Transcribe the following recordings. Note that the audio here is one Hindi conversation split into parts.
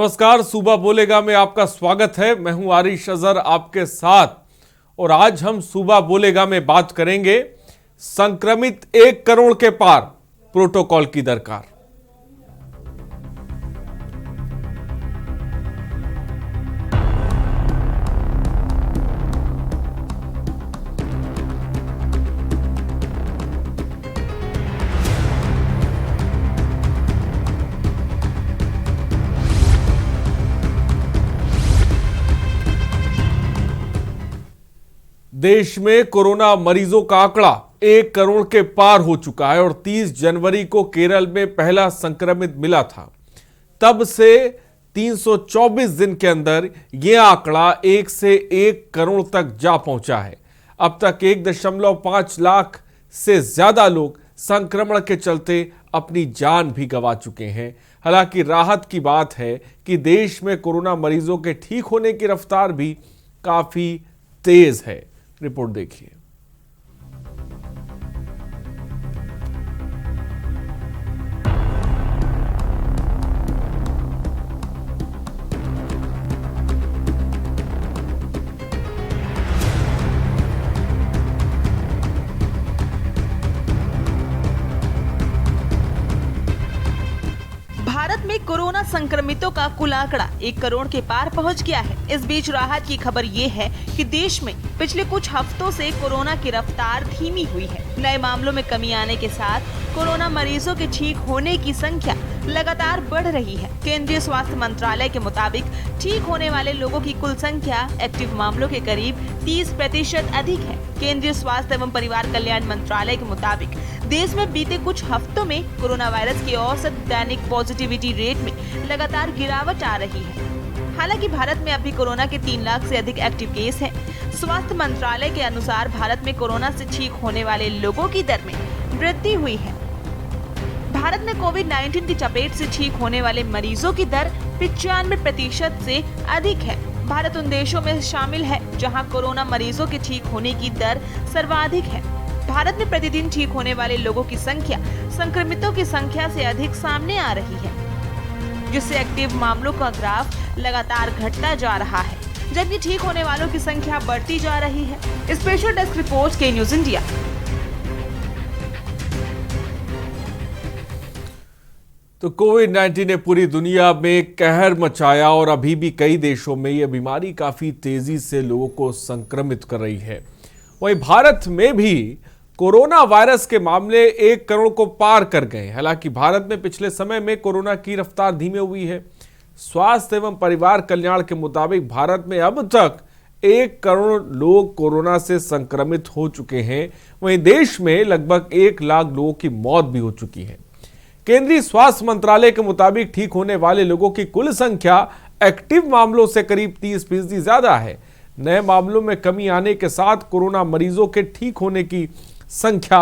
नमस्कार, सूबा बोलेगा में आपका स्वागत है। मैं हूं आरिश अजहर आपके साथ और आज हम सूबा बोलेगा में बात करेंगे संक्रमित 1 करोड़ के पार प्रोटोकॉल की दरकार। देश में कोरोना मरीजों का आंकड़ा 1 करोड़ के पार हो चुका है और 30 जनवरी को केरल में पहला संक्रमित मिला था। तब से 324 दिन के अंदर यह आंकड़ा 1 से 1 करोड़ तक जा पहुंचा है। अब तक 1.5 लाख से ज्यादा लोग संक्रमण के चलते अपनी जान भी गंवा चुके हैं। हालांकि राहत की बात है कि देश में कोरोना मरीजों के ठीक होने की रफ्तार भी काफी तेज है। रिपोर्ट देखिए। भारत में कोरोना संक्रमितों का कुल आंकड़ा 1 करोड़ के पार पहुंच गया है। इस बीच राहत की खबर ये है कि देश में पिछले कुछ हफ्तों से कोरोना की रफ्तार धीमी हुई है। नए मामलों में कमी आने के साथ कोरोना मरीजों के ठीक होने की संख्या लगातार बढ़ रही है। केंद्रीय स्वास्थ्य मंत्रालय के मुताबिक ठीक होने वाले लोगों की कुल संख्या एक्टिव मामलों के करीब 30% अधिक है। केंद्रीय स्वास्थ्य एवं परिवार कल्याण मंत्रालय के मुताबिक देश में बीते कुछ हफ्तों में कोरोना वायरस के औसत दैनिक पॉजिटिविटी रेट में लगातार गिरावट आ रही है। हालांकि भारत में अभी कोरोना के 3 लाख से अधिक एक्टिव केस हैं। स्वास्थ्य मंत्रालय के अनुसार भारत में कोरोना से ठीक होने वाले लोगों की दर में वृद्धि हुई है। भारत में कोविड-19 की चपेट से ठीक होने वाले मरीजों की दर 95% से अधिक है। भारत उन देशों में शामिल है जहां कोरोना मरीजों के ठीक होने की दर सर्वाधिक है। भारत में प्रतिदिन ठीक होने वाले लोगों की संख्या संक्रमितों की संख्या से अधिक सामने आ रही है, जिससे एक्टिव मामलों का ग्राफ लगातार घटता जा रहा है, जबकि ठीक होने वालों की संख्या बढ़ती जा रही है। स्पेशल डेस्क रिपोर्ट के न्यूज इंडिया। तो कोविड-19 ने पूरी दुनिया में कहर मचाया और अभी भी कई देशों में यह बीमारी काफी तेजी से लोगों को संक्रमित कर रही है। वहीं भारत में भी कोरोना वायरस के मामले 1 करोड़ को पार कर गए। हालांकि भारत में पिछले समय में कोरोना की रफ्तार धीमी हुई है। स्वास्थ्य एवं परिवार कल्याण के मुताबिक भारत में अब तक 1 करोड़ लोग कोरोना से संक्रमित हो चुके हैं। वहीं देश में लगभग 1 लाख लोगों की मौत भी हो चुकी है। केंद्रीय स्वास्थ्य मंत्रालय के मुताबिक ठीक होने वाले लोगों की कुल संख्या एक्टिव मामलों से करीब 30% ज्यादा है। नए मामलों में कमी आने के साथ कोरोना मरीजों के ठीक होने की संख्या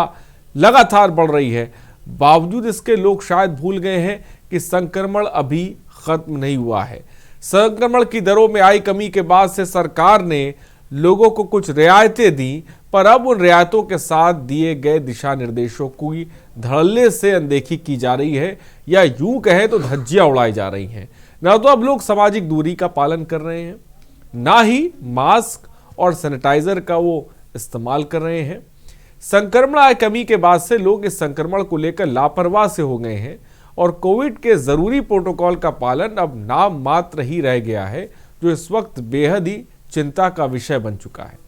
लगातार बढ़ रही है। बावजूद इसके लोग शायद भूल गए हैं कि संक्रमण अभी खत्म नहीं हुआ है। संक्रमण की दरों में आई कमी के बाद से सरकार ने लोगों को कुछ रियायतें दी, पर अब उन रियायतों के साथ दिए गए दिशा निर्देशों की धड़ल्ले से अनदेखी की जा रही है, या यूं कहें तो धज्जियां उड़ाई जा रही हैं। न तो अब लोग सामाजिक दूरी का पालन कर रहे हैं, ना ही मास्क और सैनिटाइजर का वो इस्तेमाल कर रहे हैं। संक्रमण आए कमी के बाद से लोग इस संक्रमण को लेकर लापरवाह से हो गए हैं और कोविड के जरूरी प्रोटोकॉल का पालन अब नाम मात्र ही रह गया है, जो इस वक्त बेहद ही चिंता का विषय बन चुका है।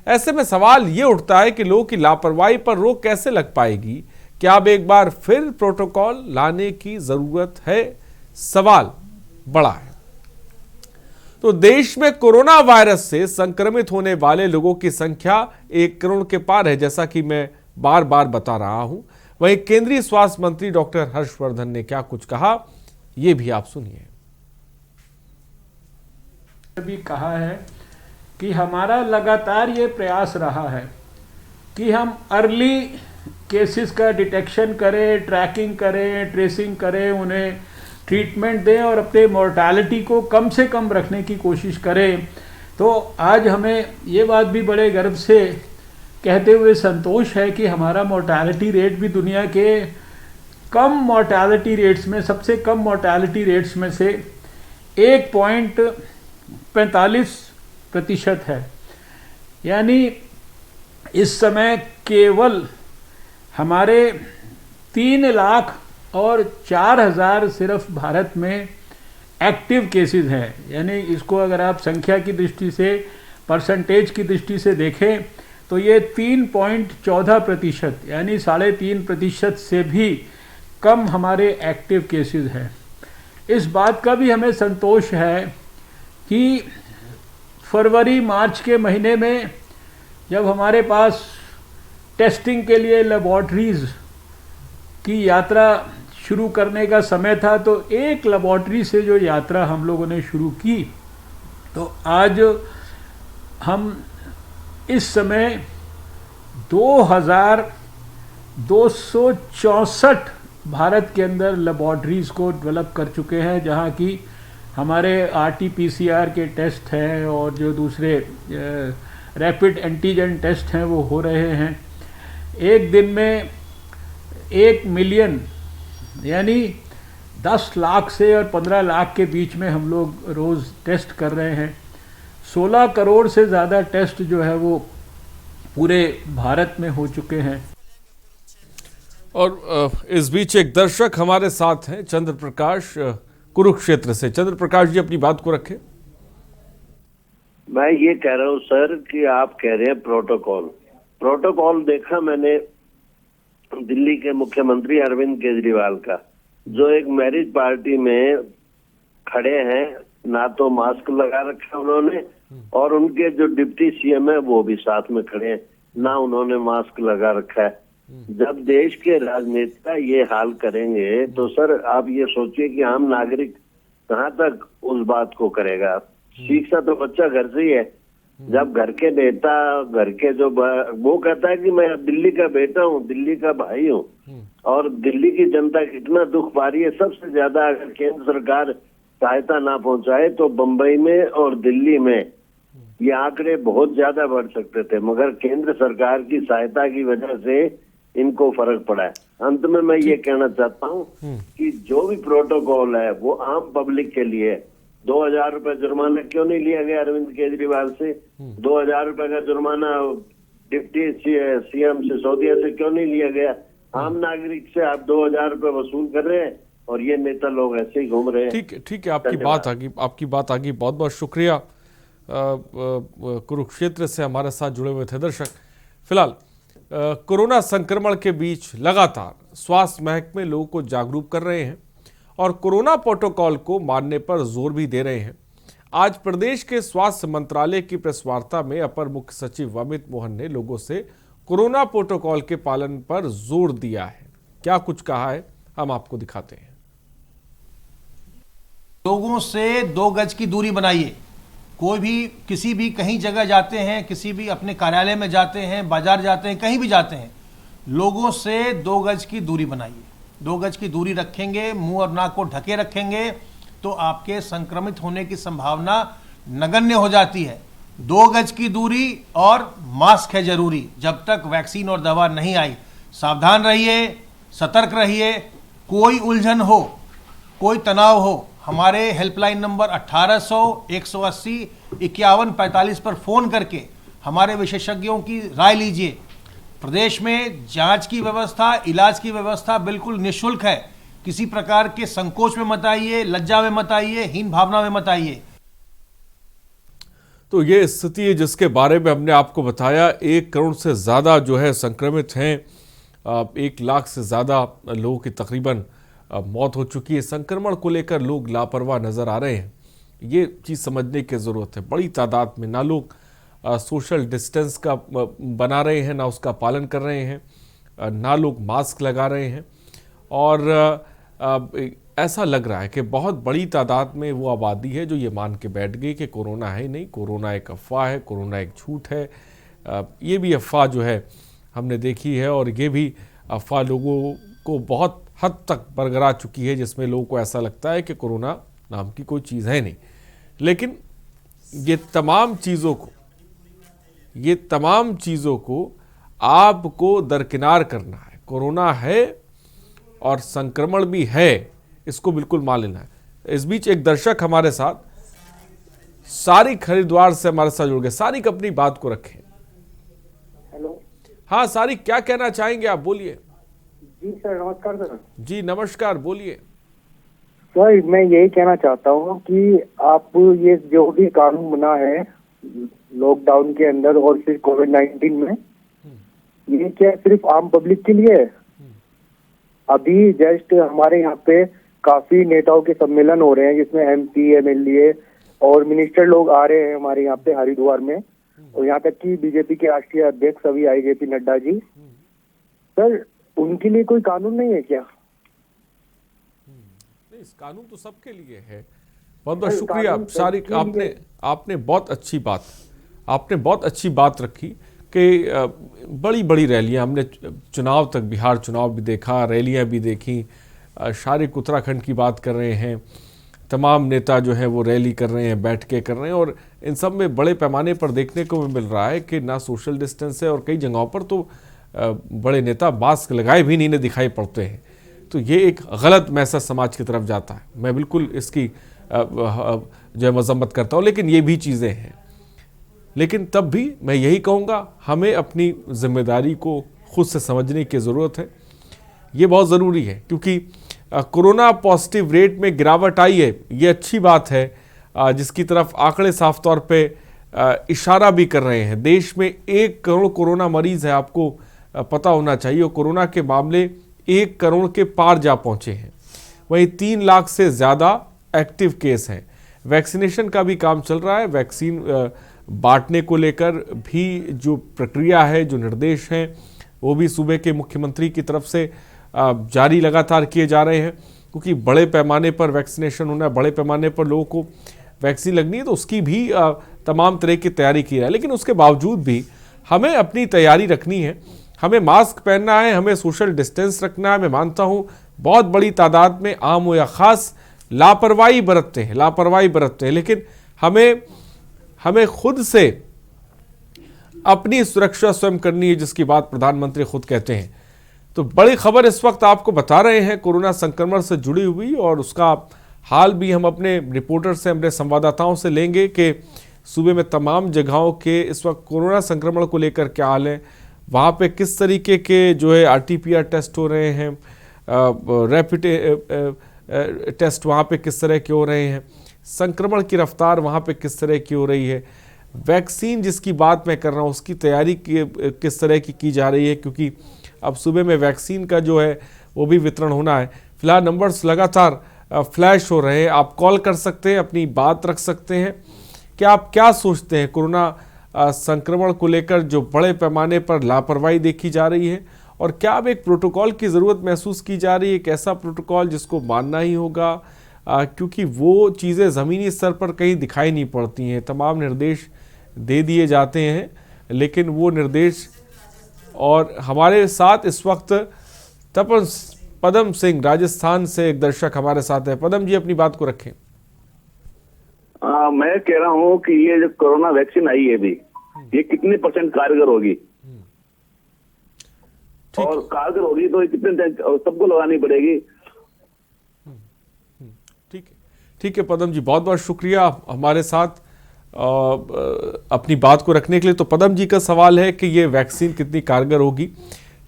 ऐसे में सवाल ये उठता है कि लोगों की लापरवाही पर रोक कैसे लग पाएगी? क्या अब एक बार फिर प्रोटोकॉल लाने की जरूरत है? सवाल बड़ा है। तो देश में कोरोना वायरस से संक्रमित होने वाले लोगों की संख्या 1 करोड़ के पार है, जैसा कि मैं बार बार बता रहा हूं। वहीं केंद्रीय स्वास्थ्य मंत्री डॉक्टर हर्षवर्धन ने क्या कुछ कहा, यह भी आप सुनिए। भी कहा है कि हमारा लगातार ये प्रयास रहा है कि हम अर्ली केसेस का डिटेक्शन करें, ट्रैकिंग करें, ट्रेसिंग करें, उन्हें ट्रीटमेंट दें और अपने मोर्टालिटी को कम से कम रखने की कोशिश करें। तो आज हमें ये बात भी बड़े गर्व से कहते हुए संतोष है कि हमारा मोर्टालिटी रेट भी दुनिया के कम मोर्टालिटी रेट्स में, सबसे कम मोर्टालिटी रेट्स में से 1.45% है। यानी इस समय केवल हमारे 3,04,000 सिर्फ भारत में एक्टिव केसेस हैं। यानी इसको अगर आप संख्या की दृष्टि से, परसेंटेज की दृष्टि से देखें तो ये 3.14% यानी 3.5% से भी कम हमारे एक्टिव केसेस हैं। इस बात का भी हमें संतोष है कि फरवरी मार्च के महीने में जब हमारे पास टेस्टिंग के लिए लेबॉर्ट्रीज़ की यात्रा शुरू करने का समय था, तो एक लेबॉर्ट्री से जो यात्रा हम लोगों ने शुरू की, तो आज हम इस समय 2,264 भारत के अंदर लेबॉर्ट्रीज़ को डेवलप कर चुके हैं, जहां की हमारे RT-PCR के टेस्ट हैं और जो दूसरे रैपिड एंटीजन टेस्ट हैं वो हो रहे हैं। एक दिन में 1 मिलियन यानी 10 लाख से और 15 लाख के बीच में हम लोग रोज़ टेस्ट कर रहे हैं। 16 करोड़ से ज़्यादा टेस्ट जो है वो पूरे भारत में हो चुके हैं। और इस बीच एक दर्शक हमारे साथ हैं, चंद्र प्रकाश कुरुक्षेत्र से। चंद्र प्रकाश जी, अपनी बात को रखें। मैं ये कह रहा हूँ सर कि आप कह रहे हैं प्रोटोकॉल देखा मैंने दिल्ली के मुख्यमंत्री अरविंद केजरीवाल का, जो एक मैरिज पार्टी में खड़े हैं, ना तो मास्क लगा रखा उन्होंने, और उनके जो डिप्टी CM है वो भी साथ में खड़े हैं, ना उन्होंने मास्क लगा रखा है। जब देश के राजनेता ये हाल करेंगे तो सर आप ये सोचिए कि आम नागरिक कहाँ तक उस बात को करेगा। शिक्षा तो बच्चा घर से ही है। जब घर के नेता, घर के जो वो कहता है कि मैं दिल्ली का बेटा हूँ, दिल्ली का भाई हूँ, और दिल्ली की जनता कितना दुख पा रही है। सबसे ज्यादा अगर केंद्र सरकार सहायता ना पहुंचाए तो बंबई में और दिल्ली में ये आंकड़े बहुत ज्यादा बढ़ सकते थे, मगर केंद्र सरकार की सहायता की वजह से इनको फर्क पड़ा है। अंत में मैं ये कहना चाहता हूँ कि जो भी प्रोटोकॉल है वो आम पब्लिक के लिए। 2,000 रुपए जुर्माना क्यों नहीं लिया गया अरविंद केजरीवाल से? 2,000 रुपए का जुर्माना डिप्टी CM सिसोदिया से क्यों नहीं लिया गया? आम नागरिक से आप 2,000 रुपए वसूल कर रहे हैं और ये नेता लोग ऐसे ही घूम रहे हैं। ठीक है, आपकी बात आ गई। बहुत बहुत शुक्रिया। कुरुक्षेत्र से हमारे साथ जुड़े हुए थे दर्शक। फिलहाल कोरोना संक्रमण के बीच लगातार स्वास्थ्य महकमे लोगों को जागरूक कर रहे हैं और कोरोना प्रोटोकॉल को मानने पर जोर भी दे रहे हैं। आज प्रदेश के स्वास्थ्य मंत्रालय की प्रेस वार्ता में अपर मुख्य सचिव अमित मोहन ने लोगों से कोरोना प्रोटोकॉल के पालन पर जोर दिया है। क्या कुछ कहा है, हम आपको दिखाते हैं। लोगों से 2 गज की दूरी बनाइए। कोई भी किसी भी कहीं जगह जाते हैं, किसी भी अपने कार्यालय में जाते हैं, बाजार जाते हैं, कहीं भी जाते हैं, लोगों से 2 गज की दूरी बनाइए। 2 गज की दूरी रखेंगे, मुंह और नाक को ढके रखेंगे तो आपके संक्रमित होने की संभावना नगण्य हो जाती है। 2 गज की दूरी और मास्क है जरूरी। जब तक वैक्सीन और दवा नहीं आई, सावधान रहिए, सतर्क रहिए। कोई उलझन हो, कोई तनाव हो, हमारे हेल्पलाइन नंबर 1800 180 5145 पर फोन करके हमारे विशेषज्ञों की राय लीजिए। प्रदेश में जांच की व्यवस्था, इलाज की व्यवस्था बिल्कुल निःशुल्क है। किसी प्रकार के संकोच में मत आइए, लज्जा में मत आइए, हीन भावना में मत आइए। तो ये स्थिति है जिसके बारे में हमने आपको बताया। 1 करोड़ से ज़्यादा जो है संक्रमित हैं, 1 लाख से ज़्यादा लोगों की तकरीबन मौत हो चुकी है। संक्रमण को लेकर लोग लापरवाह नज़र आ रहे हैं, ये चीज़ समझने की ज़रूरत है। बड़ी तादाद में ना लोग सोशल डिस्टेंस का बना रहे हैं, ना उसका पालन कर रहे हैं, ना लोग मास्क लगा रहे हैं, और ऐसा लग रहा है कि बहुत बड़ी तादाद में वो आबादी है जो ये मान के बैठ गई कि कोरोना है ही नहीं, कोरोना एक अफवाह है, कोरोना एक झूठ है। ये भी अफवाह जो है हमने देखी है, और ये भी अफवाह लोगों को बहुत हद तक बरकरार चुकी है, जिसमें लोगों को ऐसा लगता है कि कोरोना नाम की कोई चीज़ है नहीं। लेकिन ये तमाम चीज़ों को आपको दरकिनार करना है। कोरोना है और संक्रमण भी है, इसको बिल्कुल मान लेना है। इस बीच एक दर्शक हमारे साथ सारिक हरिद्वार से हमारे साथ जुड़ गए। सारिक अपनी बात को रखें। हेलो। हाँ सारिक, क्या कहना चाहेंगे आप, बोलिए। जी सर, नमस्कार सर। जी नमस्कार, बोलिए। सर मैं यही कहना चाहता हूँ कि आप ये जो भी कानून बना है लॉकडाउन के अंदर और फिर कोविड-19 में, ये क्या सिर्फ आम पब्लिक के लिए है? अभी जस्ट हमारे यहाँ पे काफी नेताओं के सम्मेलन हो रहे हैं जिसमें MP, MLA और मिनिस्टर लोग आ रहे हैं हमारे यहाँ पे हरिद्वार में, और यहाँ तक कि बीजेपी के राष्ट्रीय अध्यक्ष अभी IJP नड्डा जी। सर उनके लिए कोई कानून नहीं है क्या? नहीं, इस कानून तो सबके लिए है। बहुत बहुत शुक्रिया सारिक, आपने बहुत अच्छी बात रखी कि बड़ी बड़ी रैलियां, हमने चुनाव तक, बिहार चुनाव भी देखा, रैलियां भी देखी। सारिक उत्तराखंड की बात कर रहे हैं, तमाम नेता जो है वो रैली कर रहे हैं, बैठ के कर रहे हैं, और इन सब में बड़े पैमाने पर देखने को मिल रहा है कि ना सोशल डिस्टेंस है, और कई जगहों पर तो बड़े नेता मास्क लगाए भी नहीं दिखाई पड़ते हैं। तो ये एक गलत मैसेज समाज की तरफ जाता है। मैं बिल्कुल इसकी जो है मजम्मत करता हूँ, लेकिन ये भी चीज़ें हैं। लेकिन तब भी मैं यही कहूँगा, हमें अपनी जिम्मेदारी को खुद से समझने की ज़रूरत है। ये बहुत ज़रूरी है, क्योंकि कोरोना पॉजिटिव रेट में गिरावट आई है, ये अच्छी बात है, जिसकी तरफ आंकड़े साफ तौर पे इशारा भी कर रहे हैं। देश में 1 करोड़ कोरोना मरीज है, आपको पता होना चाहिए, और कोरोना के मामले 1 करोड़ के पार जा पहुंचे हैं। वहीं 3 लाख से ज़्यादा एक्टिव केस हैं। वैक्सीनेशन का भी काम चल रहा है। वैक्सीन बांटने को लेकर भी जो प्रक्रिया है, जो निर्देश हैं, वो भी सूबे के मुख्यमंत्री की तरफ से जारी लगातार किए जा रहे हैं, क्योंकि बड़े पैमाने पर वैक्सीनेशन होना है, बड़े पैमाने पर लोगों को वैक्सीन लगनी है, तो उसकी भी तमाम तरह की तैयारी की है। लेकिन उसके बावजूद भी हमें अपनी तैयारी रखनी है, हमें मास्क पहनना है, हमें सोशल डिस्टेंस रखना है। मैं मानता हूँ बहुत बड़ी तादाद में आम हो या ख़ास लापरवाही बरतते हैं, लेकिन हमें खुद से अपनी सुरक्षा स्वयं करनी है, जिसकी बात प्रधानमंत्री खुद कहते हैं। तो बड़ी खबर इस वक्त आपको बता रहे हैं कोरोना संक्रमण से जुड़ी हुई, और उसका हाल भी हम अपने रिपोर्टर से, अपने संवाददाताओं से लेंगे कि सूबे में तमाम जगहों के इस वक्त कोरोना संक्रमण को लेकर क्या हाल है, वहाँ पे किस तरीके के जो है RT-PCR टेस्ट हो रहे हैं, रैपिड टेस्ट वहाँ पे किस तरह के हो रहे हैं, संक्रमण की रफ्तार वहाँ पे किस तरह की हो रही है, वैक्सीन जिसकी बात मैं कर रहा हूँ उसकी तैयारी किस तरह की जा रही है, क्योंकि अब सुबह में वैक्सीन का जो है वो भी वितरण होना है। फिलहाल नंबर्स लगातार फ्लैश हो रहे हैं। आप कॉल कर सकते हैं, अपनी बात रख सकते हैं कि आप क्या सोचते हैं कोरोना संक्रमण को लेकर जो बड़े पैमाने पर लापरवाही देखी जा रही है, और क्या अब एक प्रोटोकॉल की ज़रूरत महसूस की जा रही है, एक ऐसा प्रोटोकॉल जिसको मानना ही होगा, क्योंकि वो चीज़ें ज़मीनी स्तर पर कहीं दिखाई नहीं पड़ती हैं। तमाम निर्देश दे दिए जाते हैं, लेकिन वो निर्देश, और हमारे साथ इस वक्त पदम सिंह राजस्थान से एक दर्शक हमारे साथ है। पदम जी अपनी बात को रखें। मैं कह रहा हूँ कि ये जो कोरोना वैक्सीन आई है भी, ये कितने % कारगर होगी, और कारगर होगी तो कितने सबको लगानी पड़ेगी। ठीक है पदम जी, बहुत बहुत शुक्रिया हमारे साथ अपनी बात को रखने के लिए। तो पदम जी का सवाल है कि ये वैक्सीन कितनी कारगर होगी।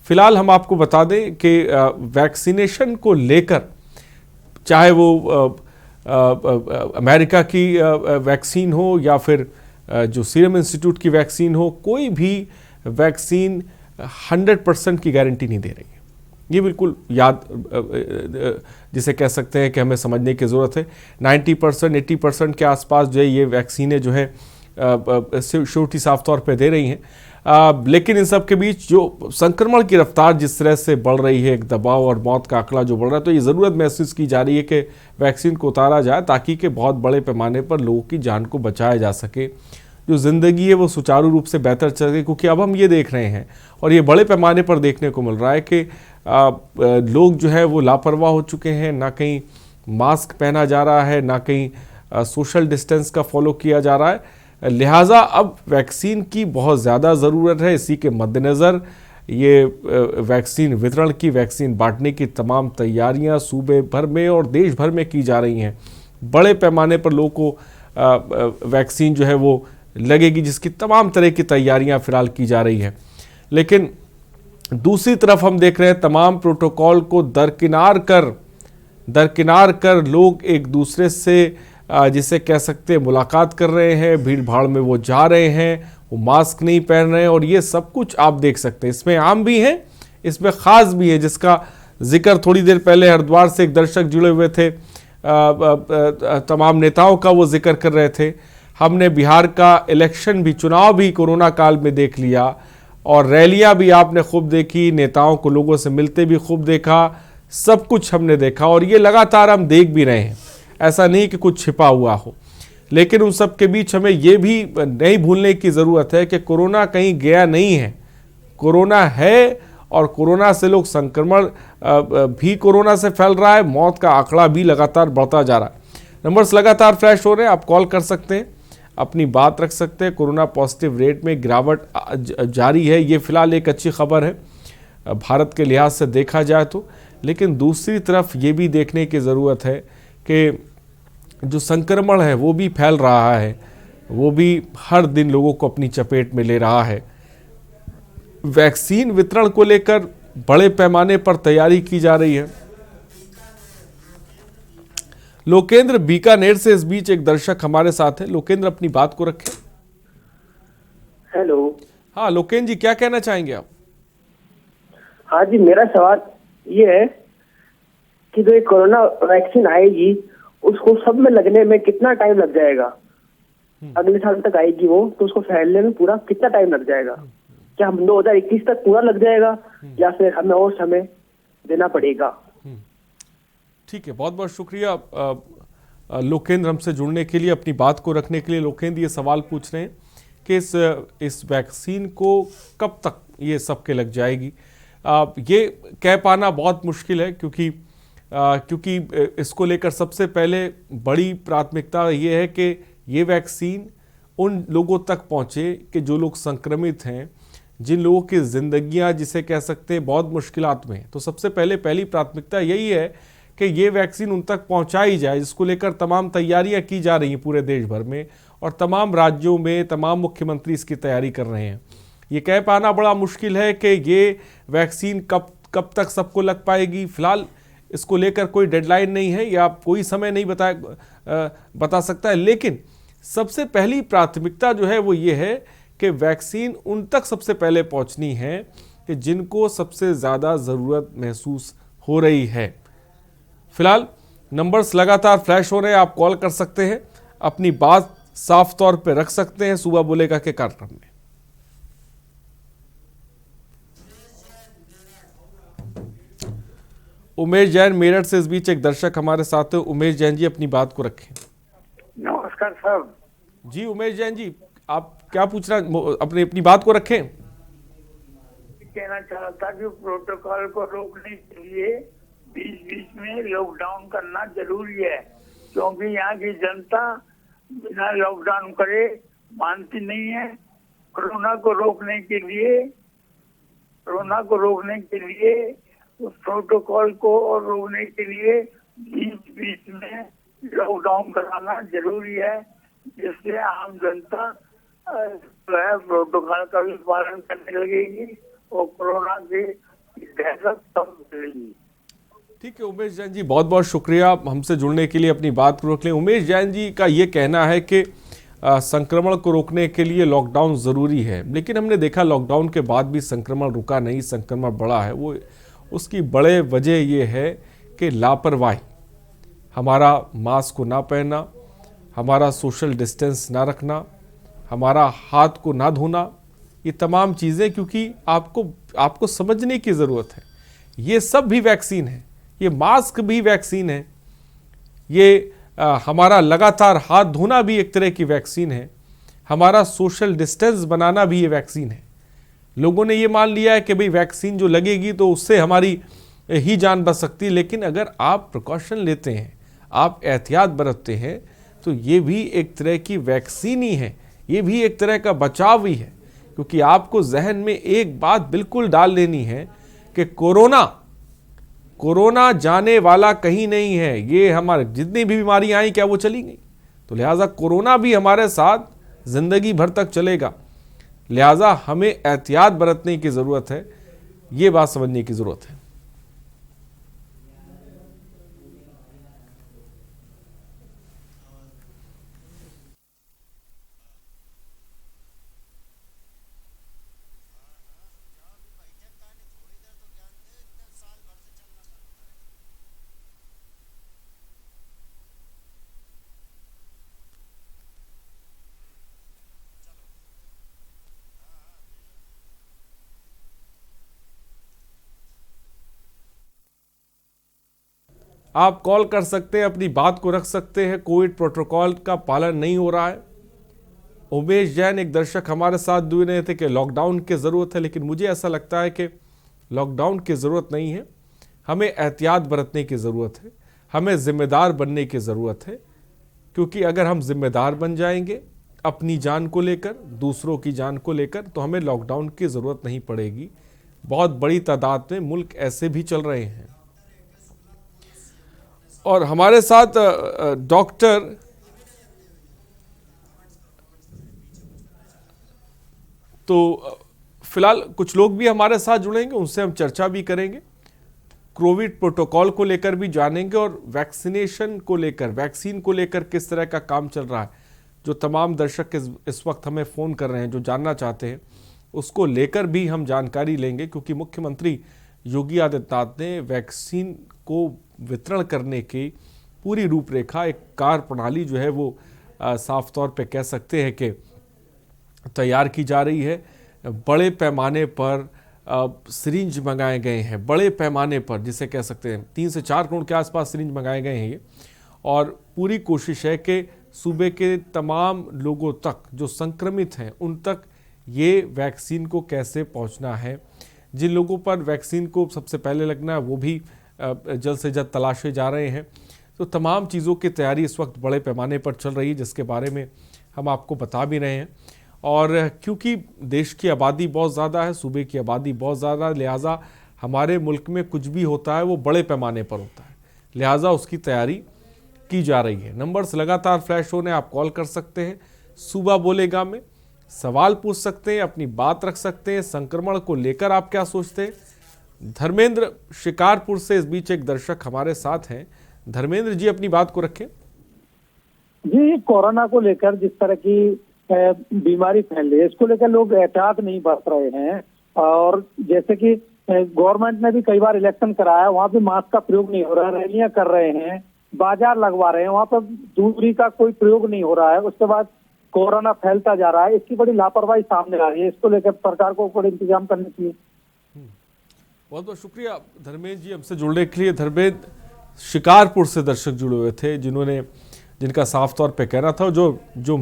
फिलहाल हम आपको बता दें कि वैक्सीनेशन को लेकर, चाहे वो अमेरिका की वैक्सीन हो या फिर जो सीरम इंस्टीट्यूट की वैक्सीन हो, कोई भी वैक्सीन 100% की गारंटी नहीं दे रही है। ये बिल्कुल याद, जिसे कह सकते हैं कि हमें समझने की ज़रूरत है। 90% 80% के आसपास जो है ये वैक्सीनें जो है श्योरिटी साफ तौर पे दे रही हैं। लेकिन इन सब के बीच जो संक्रमण की रफ्तार जिस तरह से बढ़ रही है, एक दबाव और मौत का आंकड़ा जो बढ़ रहा है, तो ये ज़रूरत महसूस की जा रही है कि वैक्सीन को उतारा जाए, ताकि कि बहुत बड़े पैमाने पर लोगों की जान को बचाया जा सके, जो ज़िंदगी है वो सुचारू रूप से बेहतर चल सके। क्योंकि अब हम ये देख रहे हैं, और ये बड़े पैमाने पर देखने को मिल रहा है कि लोग जो है वो लापरवाह हो चुके हैं। ना कहीं मास्क पहना जा रहा है, ना कहीं सोशल डिस्टेंस का फॉलो किया जा रहा है। लिहाजा अब वैक्सीन की बहुत ज़्यादा ज़रूरत है। इसी के मद्देनज़र ये वैक्सीन वितरण की, वैक्सीन बांटने की तमाम तैयारियां सूबे भर में और देश भर में की जा रही हैं। बड़े पैमाने पर लोगों को वैक्सीन जो है वो लगेगी, जिसकी तमाम तरह की तैयारियां फिलहाल की जा रही है। लेकिन दूसरी तरफ हम देख रहे हैं तमाम प्रोटोकॉल को दरकिनार कर लोग एक दूसरे से जिसे कह सकते हैं मुलाकात कर रहे हैं, भीड़ भाड़ में वो जा रहे हैं, वो मास्क नहीं पहन रहे हैं, और ये सब कुछ आप देख सकते हैं। इसमें आम भी हैं, इसमें ख़ास भी है, जिसका जिक्र थोड़ी देर पहले हरिद्वार से एक दर्शक जुड़े हुए थे, तमाम नेताओं का वो जिक्र कर रहे थे। हमने बिहार का इलेक्शन भी, चुनाव भी कोरोना काल में देख लिया, और रैलियां भी आपने खूब देखी, नेताओं को लोगों से मिलते भी खूब देखा, सब कुछ हमने देखा, और ये लगातार हम देख भी रहे हैं। ऐसा नहीं कि कुछ छिपा हुआ हो, लेकिन उन सब के बीच हमें ये भी नहीं भूलने की ज़रूरत है कि कोरोना कहीं गया नहीं है। कोरोना है, और कोरोना से लोग संक्रमण भी कोरोना से फैल रहा है, मौत का आंकड़ा भी लगातार बढ़ता जा रहा है। नंबर्स लगातार फ्लैश हो रहे हैं, आप कॉल कर सकते हैं, अपनी बात रख सकते हैं। कोरोना पॉजिटिव रेट में गिरावट जारी है, ये फिलहाल एक अच्छी खबर है भारत के लिहाज से देखा जाए तो। लेकिन दूसरी तरफ ये भी देखने की ज़रूरत है कि जो संक्रमण है वो भी फैल रहा है, वो भी हर दिन लोगों को अपनी चपेट में ले रहा है। वैक्सीन वितरण को लेकर बड़े पैमाने पर तैयारी की जा रही है। लोकेंद्र बीकानेर से इस बीच एक दर्शक हमारे साथ है। लोकेंद्र, अपनी बात को रखें। हेलो। हाँ लोकेंद्र जी, क्या कहना चाहेंगे आप? हाँ जी, मेरा सवाल ये है कि जो ये कोरोना वैक्सीन आएगी उसको सब में लगने में कितना टाइम लग जाएगा? अगले साल तक आएगी वो, तो उसको फैलने में पूरा कितना टाइम लग जाएगा? क्या हम 2021 तक पूरा लग जाएगा या फिर हमें और समय देना पड़ेगा? ठीक है, बहुत बहुत शुक्रिया लोकेंद्र हमसे जुड़ने के लिए, अपनी बात को रखने के लिए। लोकेंद्र ये सवाल पूछ रहे हैं कि इस वैक्सीन को कब तक ये सबके लग जाएगी। ये कह पाना बहुत मुश्किल है, क्योंकि इसको लेकर सबसे पहले बड़ी प्राथमिकता ये है कि ये वैक्सीन उन लोगों तक पहुँचे कि जो लोग संक्रमित हैं, जिन लोगों की ज़िंदगियाँ जिसे कह सकते हैं बहुत मुश्किलात में हैं। तो सबसे पहली प्राथमिकता यही है कि ये वैक्सीन उन तक पहुंचाई जाए, जिसको लेकर तमाम तैयारियां की जा रही हैं पूरे देश भर में, और तमाम राज्यों में तमाम मुख्यमंत्री इसकी तैयारी कर रहे हैं। ये कह पाना बड़ा मुश्किल है कि ये वैक्सीन कब तक सबको लग पाएगी। फिलहाल इसको लेकर कोई डेडलाइन नहीं है, या कोई समय नहीं बता सकता है। लेकिन सबसे पहली प्राथमिकता जो है वो ये है कि वैक्सीन उन तक सबसे पहले पहुंचनी है कि जिनको सबसे ज़्यादा ज़रूरत महसूस हो रही है। फिलहाल नंबर्स लगातार फ्लैश हो रहे हैं, आप कॉल कर सकते हैं, अपनी बात साफ तौर पे रख सकते हैं सुबह बोलेगा के कार्यक्रम में। उमेश जैन मेरठ से इस बीच एक दर्शक हमारे साथ है। उमेश जैन जी, अपनी बात को रखें। नमस्कार साहब जी। उमेश जैन जी, आप क्या पूछना, अपनी बात को रखें। कहना चाहता कि प्रोटोकॉल को रोकने के लिए बीच में लॉकडाउन करना जरूरी है, क्योंकि यहाँ की जनता बिना लॉकडाउन करे मानती नहीं है। कोरोना को रोकने के लिए उस प्रोटोकॉल को और रोकने के लिए बीच में लॉकडाउन कराना जरूरी है, जिससे आम जनता जो है प्रोटोकॉल का भी पालन करने लगेगी और कोरोना की दहशत कम मिलेगी। ठीक है उमेश जैन जी, बहुत बहुत शुक्रिया हमसे जुड़ने के लिए, अपनी बात को रोक लें। उमेश जैन जी का ये कहना है कि संक्रमण को रोकने के लिए लॉकडाउन ज़रूरी है, लेकिन हमने देखा लॉकडाउन के बाद भी संक्रमण रुका नहीं, संक्रमण बढ़ा है। वो उसकी बड़े वजह ये है कि लापरवाही, हमारा मास्क को ना पहनना, हमारा सोशल डिस्टेंस ना रखना, हमारा हाथ को ना धोना, ये तमाम चीज़ें, क्योंकि आपको समझने की ज़रूरत है, ये सब भी वैक्सीन है, ये मास्क भी वैक्सीन है, ये हमारा लगातार हाथ धोना भी एक तरह की वैक्सीन है, हमारा सोशल डिस्टेंस बनाना भी ये वैक्सीन है। लोगों ने ये मान लिया है कि भाई वैक्सीन जो लगेगी तो उससे हमारी ही जान बच सकती है, लेकिन अगर आप प्रिकॉशन लेते हैं, आप एहतियात बरतते हैं, तो ये भी एक तरह की वैक्सीन ही है, ये भी एक तरह का बचाव ही है। क्योंकि आपको जहन में एक बात बिल्कुल डाल लेनी है कि कोरोना कोरोना जाने वाला कहीं नहीं है। ये हमारे जितनी भी बीमारियां आई क्या वो चली गई? तो लिहाजा कोरोना भी हमारे साथ जिंदगी भर तक चलेगा। लिहाजा हमें एहतियात बरतने की ज़रूरत है, ये बात समझने की ज़रूरत है। आप कॉल कर सकते हैं, अपनी बात को रख सकते हैं। कोविड प्रोटोकॉल का पालन नहीं हो रहा है। उमेश जैन एक दर्शक हमारे साथ जुड़ रहे थे कि लॉकडाउन की ज़रूरत है, लेकिन मुझे ऐसा लगता है कि लॉकडाउन की ज़रूरत नहीं है। हमें एहतियात बरतने की ज़रूरत है, हमें ज़िम्मेदार बनने की ज़रूरत है। क्योंकि अगर हम ज़िम्मेदार बन जाएंगे अपनी जान को लेकर, दूसरों की जान को लेकर, तो हमें लॉकडाउन की ज़रूरत नहीं पड़ेगी। बहुत बड़ी तादाद में मुल्क ऐसे भी चल रहे हैं। और हमारे साथ डॉक्टर तो फिलहाल कुछ लोग भी हमारे साथ जुड़ेंगे, उनसे हम चर्चा भी करेंगे, कोविड प्रोटोकॉल को लेकर भी जानेंगे और वैक्सीनेशन को लेकर, वैक्सीन को लेकर किस तरह का काम चल रहा है। जो तमाम दर्शक इस वक्त हमें फ़ोन कर रहे हैं, जो जानना चाहते हैं, उसको लेकर भी हम जानकारी लेंगे। क्योंकि मुख्यमंत्री योगी आदित्यनाथ ने वैक्सीन को वितरण करने की पूरी रूपरेखा, एक कार्य प्रणाली जो है वो साफ तौर पे कह सकते हैं कि तैयार की जा रही है। बड़े पैमाने पर सिरिंज मंगाए गए हैं, बड़े पैमाने पर जिसे कह सकते हैं 3 से 4 करोड़ के आसपास सिरिंज मंगाए गए हैं ये। और पूरी कोशिश है कि सूबे के तमाम लोगों तक जो संक्रमित हैं उन तक ये वैक्सीन को कैसे पहुंचना है। जिन लोगों पर वैक्सीन को सबसे पहले लगना है वो भी जल्द से जल्द तलाशे जा रहे हैं। तो तमाम चीज़ों की तैयारी इस वक्त बड़े पैमाने पर चल रही है, जिसके बारे में हम आपको बता भी रहे हैं। और क्योंकि देश की आबादी बहुत ज़्यादा है, सूबे की आबादी बहुत ज़्यादा है, लिहाजा हमारे मुल्क में कुछ भी होता है वो बड़े पैमाने पर होता है, लिहाजा उसकी तैयारी की जा रही है। नंबर्स लगातार फ्लैश हो रहे हैं, आप कॉल कर सकते हैं, सूबा बोलेगा में सवाल पूछ सकते हैं, अपनी बात रख सकते हैं, संक्रमण को लेकर आप क्या सोचते हैं। धर्मेंद्र शिकारपुर से इस बीच एक दर्शक हमारे साथ हैं। धर्मेंद्र जी अपनी बात को रखें। जी, कोरोना को लेकर जिस तरह की बीमारी फैल रही है, इसको लेकर लोग एहतियात नहीं बरत रहे हैं। और जैसे कि गवर्नमेंट ने भी कई बार इलेक्शन कराया, वहाँ पे मास्क का प्रयोग नहीं हो रहा है, रैलियां कर रहे हैं, बाजार लगवा रहे हैं, वहाँ पर दूरी का कोई प्रयोग नहीं हो रहा है। उसके बाद कोरोना फैलता जा रहा है, इसकी बड़ी लापरवाही सामने आ रही है। इसको लेकर सरकार को बड़े इंतजाम करने चाहिए। बहुत बहुत शुक्रिया धर्मेंद्र जी हमसे जुड़ने के लिए। धर्मेंद्र शिकारपुर से दर्शक जुड़े हुए थे, जिनका साफ तौर पे कहना था जो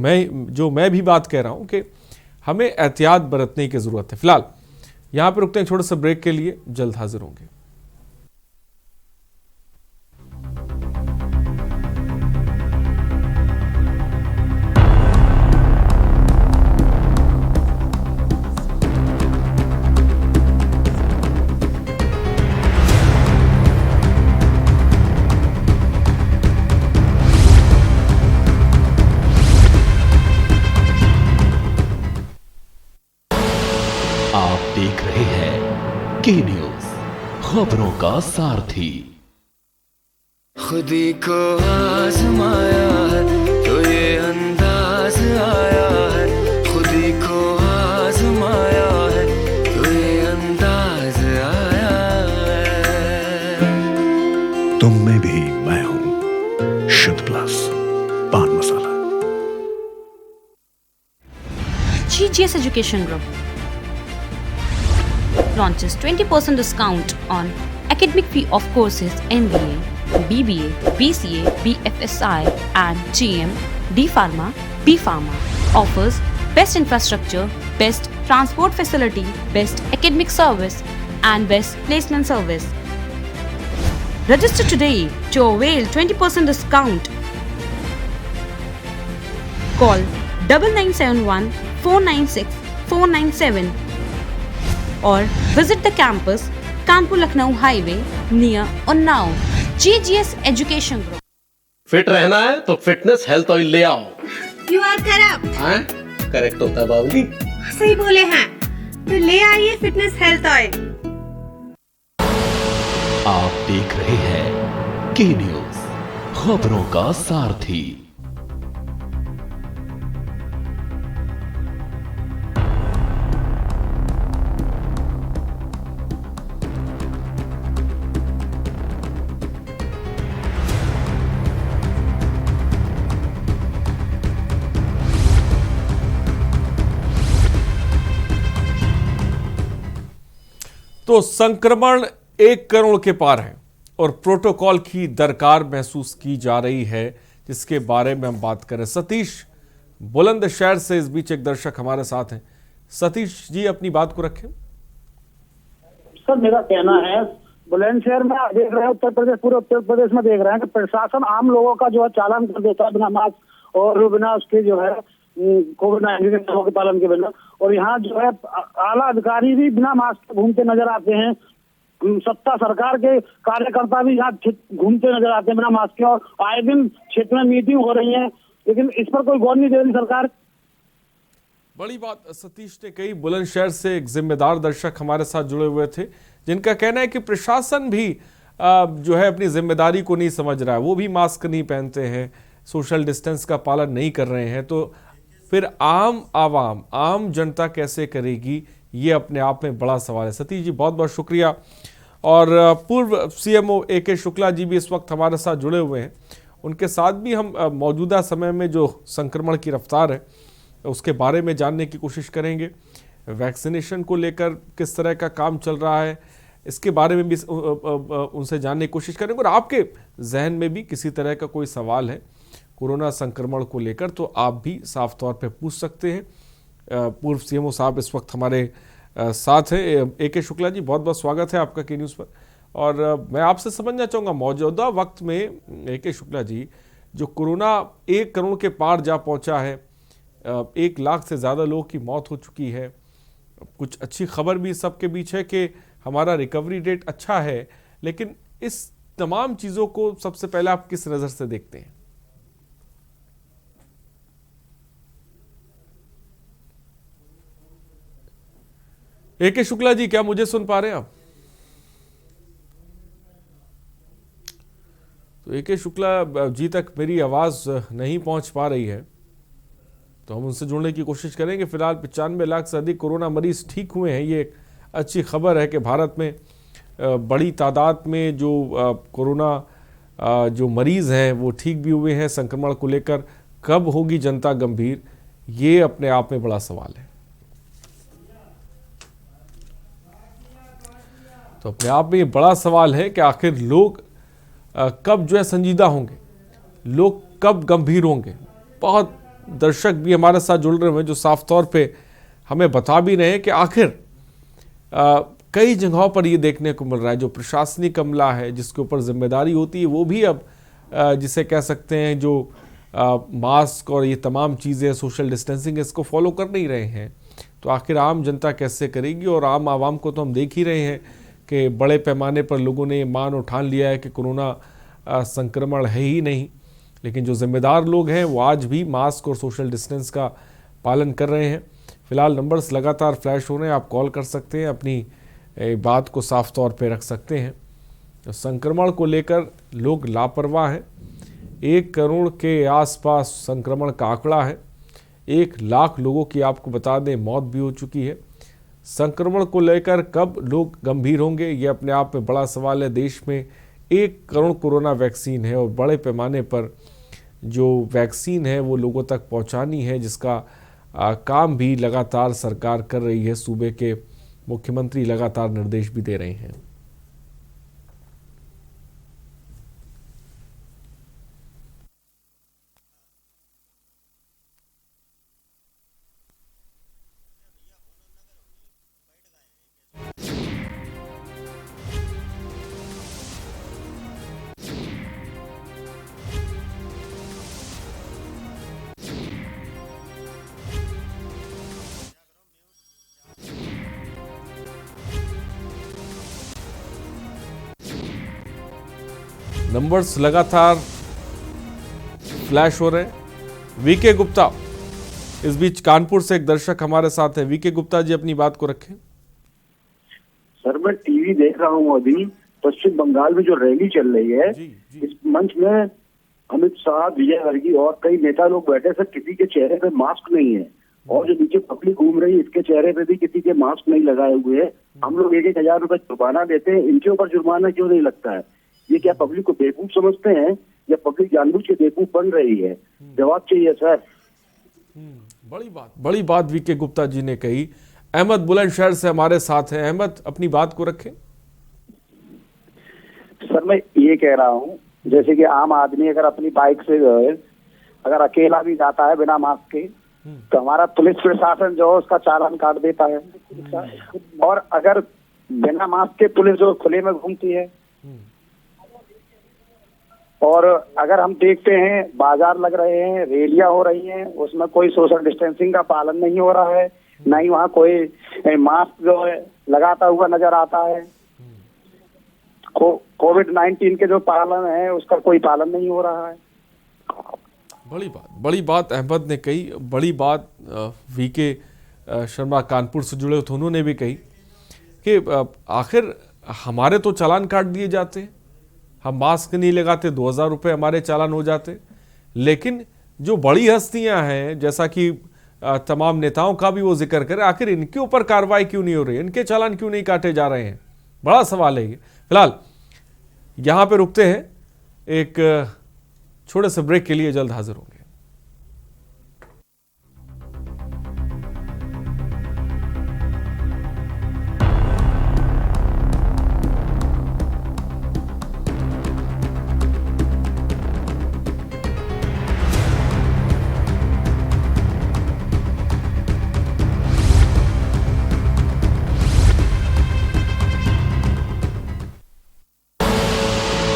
मैं भी बात कह रहा हूं कि हमें एहतियात बरतने की ज़रूरत है। फिलहाल यहाँ पर रुकते हैं छोटे से ब्रेक के लिए, जल्द हाजिर होंगे। देख रहे हैं के न्यूज, खबरों का सारथी। खुदी को आजमाया है तो ये अंदाज आया है, खुदी को आजमाया है तो ये अंदाज आया है। तुम में भी मैं हूं, शुद्ध प्लस पान मसाला। GGS Education Group launches 20% discount on academic fee of courses MBA, BBA, BCA, BFSI and GM, D Pharma, B Pharma. Offers best infrastructure, best transport facility, best academic service and best placement service. Register today to avail 20% discount. Call 9971 496 497 or visit the campus Kanpur Lucknow highway near Unnao. GGS education group. Fit रहना है तो फिटनेस हेल्थ ऑयल ले आओ। You are correct. हाँ करेक्ट होता है बाबूजी। सही बोले हैं, तो ले आइए फिटनेस हेल्थ ऑयल। आप देख रहे हैं के न्यूज, खबरों का सारथी। तो संक्रमण 1 करोड़ के पार है और प्रोटोकॉल की दरकार महसूस की जा रही है, जिसके बारे में हम बात करें। सतीश बुलंदशहर से इस बीच एक दर्शक हमारे साथ हैं। सतीश जी अपनी बात को रखें। सर मेरा कहना है, बुलंदशहर में आप देख रहे हैं, उत्तर प्रदेश, पूरे उत्तर प्रदेश में देख रहे हैं कि प्रशासन आम लोगों का जो है चालान कर देता है बिना मास्क और बिना उसके जो है कोविड-19 के नियमों के पालन के बिना। और यहाँ जो है आला अधिकारी भी बिना मास्क घूमते नजर आते हैं। सत्ता सरकार के कार्यकर्ता भी यहाँ घूमते नजर आते हैं बिना मास्क के, और आए दिन क्षेत्र में मीटिंग हो रही है, लेकिन इस पर कोई गौर नहीं दे रही सरकार। बड़ी बात सतीश ने कही। बुलंदशहर से एक जिम्मेदार दर्शक हमारे साथ जुड़े हुए थे, जिनका कहना है कि प्रशासन भी जो है अपनी जिम्मेदारी को नहीं समझ रहा है। वो भी मास्क नहीं पहनते हैं, सोशल डिस्टेंस का पालन नहीं कर रहे हैं, तो फिर आम आवाम, आम जनता कैसे करेगी, ये अपने आप में बड़ा सवाल है। सतीश जी बहुत बहुत शुक्रिया। और पूर्व CMO AK शुक्ला जी भी इस वक्त हमारे साथ जुड़े हुए हैं। उनके साथ भी हम मौजूदा समय में जो संक्रमण की रफ्तार है उसके बारे में जानने की कोशिश करेंगे। वैक्सीनेशन को लेकर किस तरह का काम चल रहा है, इसके बारे में भी उनसे जानने की कोशिश करेंगे। और आपके जहन में भी किसी तरह का कोई सवाल है कोरोना संक्रमण को लेकर, तो आप भी साफ तौर पे पूछ सकते हैं। पूर्व CMO साहब इस वक्त हमारे साथ हैं। AK शुक्ला जी बहुत बहुत स्वागत है आपका के न्यूज़ पर। और मैं आपसे समझना चाहूँगा, मौजूदा वक्त में AK शुक्ला जी, जो कोरोना 1 करोड़ के पार जा पहुँचा है, 1 लाख से ज़्यादा लोगों की मौत हो चुकी है, कुछ अच्छी खबर भी सबके बीच है कि हमारा रिकवरी रेट अच्छा है, लेकिन इस तमाम चीज़ों को सबसे पहले आप किस नज़र से देखते हैं? AK शुक्ला जी क्या मुझे सुन पा रहे हैं आप? तो AK शुक्ला जी तक मेरी आवाज़ नहीं पहुंच पा रही है, तो हम उनसे जुड़ने की कोशिश करेंगे। फिलहाल 95 लाख से अधिक कोरोना मरीज ठीक हुए हैं। ये एक अच्छी खबर है कि भारत में बड़ी तादाद में जो कोरोना जो मरीज़ हैं वो ठीक भी हुए हैं। संक्रमण को लेकर कब होगी जनता गंभीर, ये अपने आप में बड़ा सवाल है। तो अपने आप में ये बड़ा सवाल है कि आखिर लोग कब जो है संजीदा होंगे, लोग कब गंभीर होंगे। बहुत दर्शक भी हमारे साथ जुड़ रहे हैं जो साफ तौर पे हमें बता भी रहे हैं कि आखिर कई जगहों पर ये देखने को मिल रहा है जो प्रशासनिक अमला है, जिसके ऊपर जिम्मेदारी होती है, वो भी अब जिसे कह सकते हैं जो मास्क और ये तमाम चीज़ें, सोशल डिस्टेंसिंग, इसको फॉलो कर नहीं रहे हैं। तो आखिर आम जनता कैसे करेगी? और आम आवाम को तो हम देख ही रहे हैं कि बड़े पैमाने पर लोगों ने मान उठान लिया है कि कोरोना संक्रमण है ही नहीं, लेकिन जो ज़िम्मेदार लोग हैं वो आज भी मास्क और सोशल डिस्टेंस का पालन कर रहे हैं। फिलहाल नंबर्स लगातार फ्लैश हो रहे हैं, आप कॉल कर सकते हैं, अपनी बात को साफ तौर पे रख सकते हैं। तो संक्रमण को लेकर लोग लापरवाह हैं। 1 करोड़ के आसपास संक्रमण का आंकड़ा है। 1 लाख लोगों की आपको बता दें मौत भी हो चुकी है। संक्रमण को लेकर कब लोग गंभीर होंगे, ये अपने आप में बड़ा सवाल है। देश में 1 करोड़ कोरोना वैक्सीन है और बड़े पैमाने पर जो वैक्सीन है वो लोगों तक पहुंचानी है, जिसका काम भी लगातार सरकार कर रही है। सूबे के मुख्यमंत्री लगातार निर्देश भी दे रहे हैं। नंबर्स लगातार फ्लैश हो रहे हैं। वीके गुप्ता इस बीच कानपुर से एक दर्शक हमारे साथ है। वीके गुप्ता जी, अपनी बात को रखें। सर, मैं टीवी देख रहा हूँ, अभी पश्चिम बंगाल में जो रैली चल रही है, इस मंच में अमित शाह, विजय वर्गीय और कई नेता लोग बैठे। सर, किसी के चेहरे पे मास्क नहीं है, और जो नीचे पब्लिक घूम रही है इसके चेहरे पे भी किसी के मास्क नहीं लगाए हुए हैं। हम लोग 1,000 रुपए जुर्माना देते हैं, इनके ऊपर जुर्माना क्यों नहीं लगता है? ये क्या पब्लिक को बेवकूफ समझते हैं या पब्लिक जानबूझ के बेवकूफ बन रही है? जवाब चाहिए सर। बड़ी बात वीके गुप्ता जी ने कही। अहमद बुलंदशहर से हमारे साथ हैं। अहमद, अपनी बात को रखें। सर, मैं ये कह रहा हूँ, जैसे कि आम आदमी अगर अपनी बाइक से जो है अगर अकेला भी जाता है बिना मास्क के, तो हमारा पुलिस प्रशासन जो है उसका चालान काट देता है। और अगर बिना मास्क के पुलिस जो खुले में घूमती है, और अगर हम देखते हैं बाजार लग रहे हैं, रैलियां हो रही हैं, उसमें कोई सोशल डिस्टेंसिंग का पालन नहीं हो रहा है, ना ही वहाँ कोई मास्क जो है लगाता हुआ नजर आता है। कोविड-19 के जो पालन है उसका कोई पालन नहीं हो रहा है। बड़ी बात अहमद ने कही। बड़ी बात वीके शर्मा कानपुर से जुड़े थे, उन्होंने भी कही कि आखिर हमारे तो चालान काट दिए जाते हैं, हम मास्क नहीं लगाते 2,000 रुपये हमारे चालान हो जाते, लेकिन जो बड़ी हस्तियां हैं, जैसा कि तमाम नेताओं का भी वो जिक्र करे, आखिर इनके ऊपर कार्रवाई क्यों नहीं हो रही है, इनके चालान क्यों नहीं काटे जा रहे हैं? बड़ा सवाल है ये। फिलहाल यहाँ पे रुकते हैं, एक छोटे से ब्रेक के लिए, जल्द हाजिर होंगे।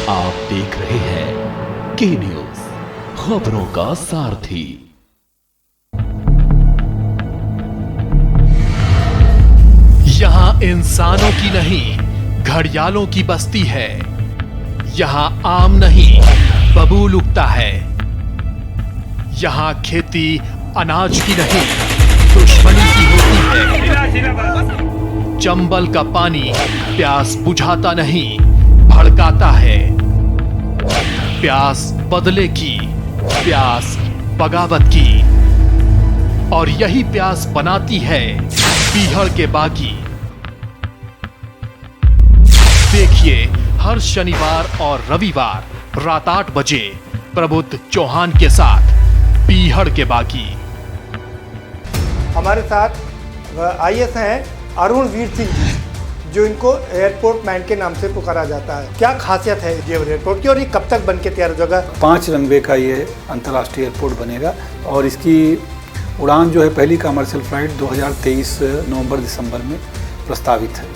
आप देख रहे हैं के न्यूज, खबरों का सारथी। यहां इंसानों की नहीं, घड़ियालों की बस्ती है। यहां आम नहीं, बबूल उगता है। यहां खेती अनाज की नहीं, दुश्मनी की होती है। चंबल का पानी प्यास बुझाता नहीं, भड़काता है। प्यास बदले की, प्यास बगावत की, और यही प्यास बनाती है पीहड़ के बागी। देखिए हर शनिवार और रविवार रात 8 बजे प्रबुद्ध चौहान के साथ पीहड़ के बागी। हमारे साथ IAS हैं अरुण वीर सिंह जी, जो इनको एयरपोर्ट मैन के नाम से पुकारा जाता है। क्या खासियत है जेवर एयरपोर्ट की और ये कब तक बन के तैयार हो जाएगा? 5 रनवे का ये अंतर्राष्ट्रीय एयरपोर्ट बनेगा और इसकी उड़ान जो है पहली कमर्शियल फ्लाइट 2023 नवंबर-दिसंबर में प्रस्तावित है।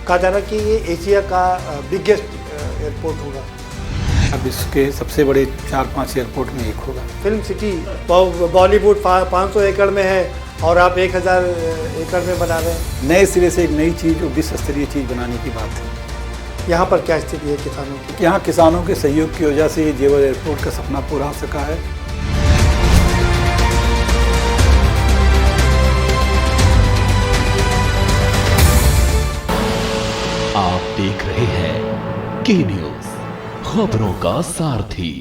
कहा जा रहा है कि ये एशिया का बिगेस्ट एयरपोर्ट होगा। अब इसके सबसे बड़े 4-5 एयरपोर्ट में एक होगा। फिल्म सिटी बॉलीवुड 500 एकड़ में है और आप 1000 एकड़ में बना रहे हैं। नए सिरे से एक नई चीज़ और विश्व स्तरीय चीज़ बनाने की बात है। यहाँ पर क्या स्थिति है किसानों की? यहाँ किसानों के सहयोग की वजह से ये जेवर एयरपोर्ट का सपना पूरा हो सका है। आप देख रहे हैं के न्यूज, खबरों का सारथी।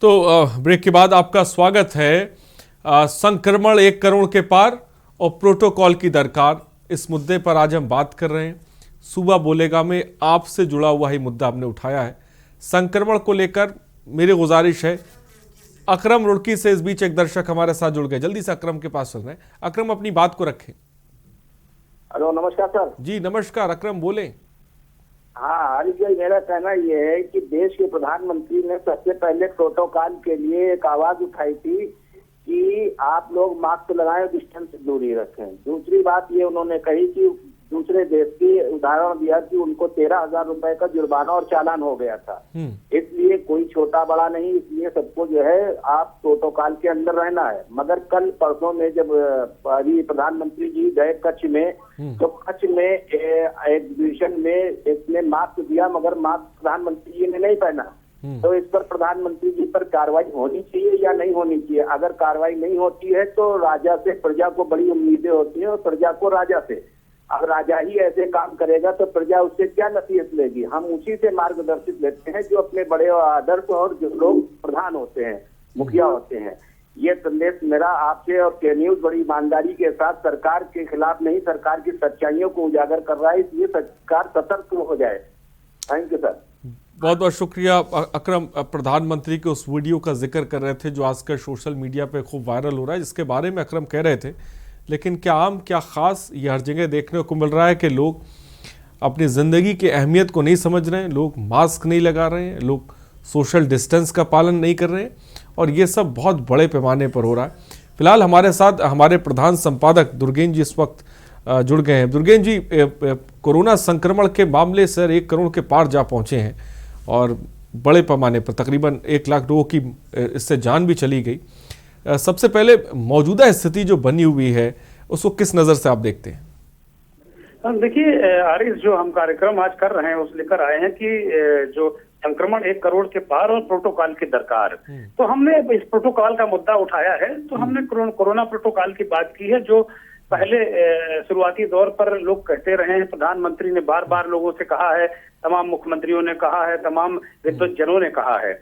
तो ब्रेक के बाद आपका स्वागत है। संक्रमण 1 करोड़ के पार और प्रोटोकॉल की दरकार, इस मुद्दे पर आज हम बात कर रहे हैं। सूबा बोलेगा में आपसे जुड़ा हुआ ही मुद्दा हमने उठाया है। संक्रमण को लेकर मेरी गुजारिश है, अकरम रुड़की से इस बीच एक दर्शक हमारे साथ जुड़ गए, जल्दी से अकरम के पास चल रहे हैं। अकरम, अपनी बात को रखें। हेलो, नमस्कार सर। जी नमस्कार, अकरम बोले। हाँ, हारिस भाई, मेरा कहना ये है कि देश के प्रधानमंत्री ने सबसे पहले प्रोटोकॉल के लिए एक आवाज उठाई थी कि आप लोग मास्क लगाएं, डिस्टेंस दूरी रखें। दूसरी बात ये उन्होंने कही कि दूसरे देश की उदाहरण दिया कि उनको 13,000 रुपए का जुर्माना और चालान हो गया था। इसलिए कोई छोटा बड़ा नहीं, इसलिए सबको जो है आप प्रोटोकॉल के अंदर रहना है। मगर कल परसों में जब अभी प्रधानमंत्री जी गए कच्छ में, तो कच्छ में एग्जीबिशन में एक ने मास्क दिया, मगर मास्क प्रधानमंत्री जी ने नहीं पहना। तो इस पर प्रधानमंत्री जी पर कार्रवाई होनी चाहिए या नहीं होनी चाहिए? अगर कार्रवाई नहीं होती है तो राजा से प्रजा को बड़ी उम्मीदें होती है और प्रजा को राजा से। अब राजा ही ऐसे काम करेगा तो प्रजा उससे क्या नसीहत लेगी? हम उसी से मार्गदर्शित लेते हैं जो अपने बड़े आदर्श और जो लोग प्रधान होते हैं, मुखिया होते हैं। ये संदेश मेरा आपसे और के न्यूज बड़ी ईमानदारी के साथ सरकार के खिलाफ नहीं, सरकार की सच्चाइयों को उजागर कर रहा है, इसलिए सरकार सतर्क हो जाए। Thank you sir. बहुत बहुत शुक्रिया अकरम। प्रधानमंत्री के उस वीडियो का जिक्र कर रहे थे जो आजकल सोशल मीडिया पे खूब वायरल हो रहा है, जिसके बारे में अकरम कह रहे थे। लेकिन क्या आम क्या ख़ास, ये हर जगह देखने को मिल रहा है कि लोग अपनी ज़िंदगी की अहमियत को नहीं समझ रहे हैं, लोग मास्क नहीं लगा रहे हैं, लोग सोशल डिस्टेंस का पालन नहीं कर रहे हैं, और ये सब बहुत बड़े पैमाने पर हो रहा है। फिलहाल हमारे साथ हमारे प्रधान संपादक दुर्गेन जी इस वक्त जुड़ गए हैं। दुर्गेन जी, कोरोना संक्रमण के मामले सर 1 करोड़ के पार जा पहुँचे हैं और बड़े पैमाने पर तकरीबन 1 लाख लोगों की इससे जान भी चली गई। सबसे पहले मौजूदा स्थिति जो बनी हुई है उसको किस नज़र से आप देखते हैं? देखिए आरिफ, जो हम कार्यक्रम आज कर रहे हैं उस लेकर आए हैं कि जो संक्रमण 1 करोड़ के पार और प्रोटोकॉल की दरकार, तो हमने इस प्रोटोकॉल का मुद्दा उठाया है। तो हमने कोरोना प्रोटोकॉल की बात की है, जो पहले शुरुआती दौर पर लोग कहते रहे हैं। प्रधानमंत्री ने बार बार लोगों से कहा है, तमाम मुख्यमंत्रियों ने कहा है, तमाम विद्वज्जनों ने कहा है।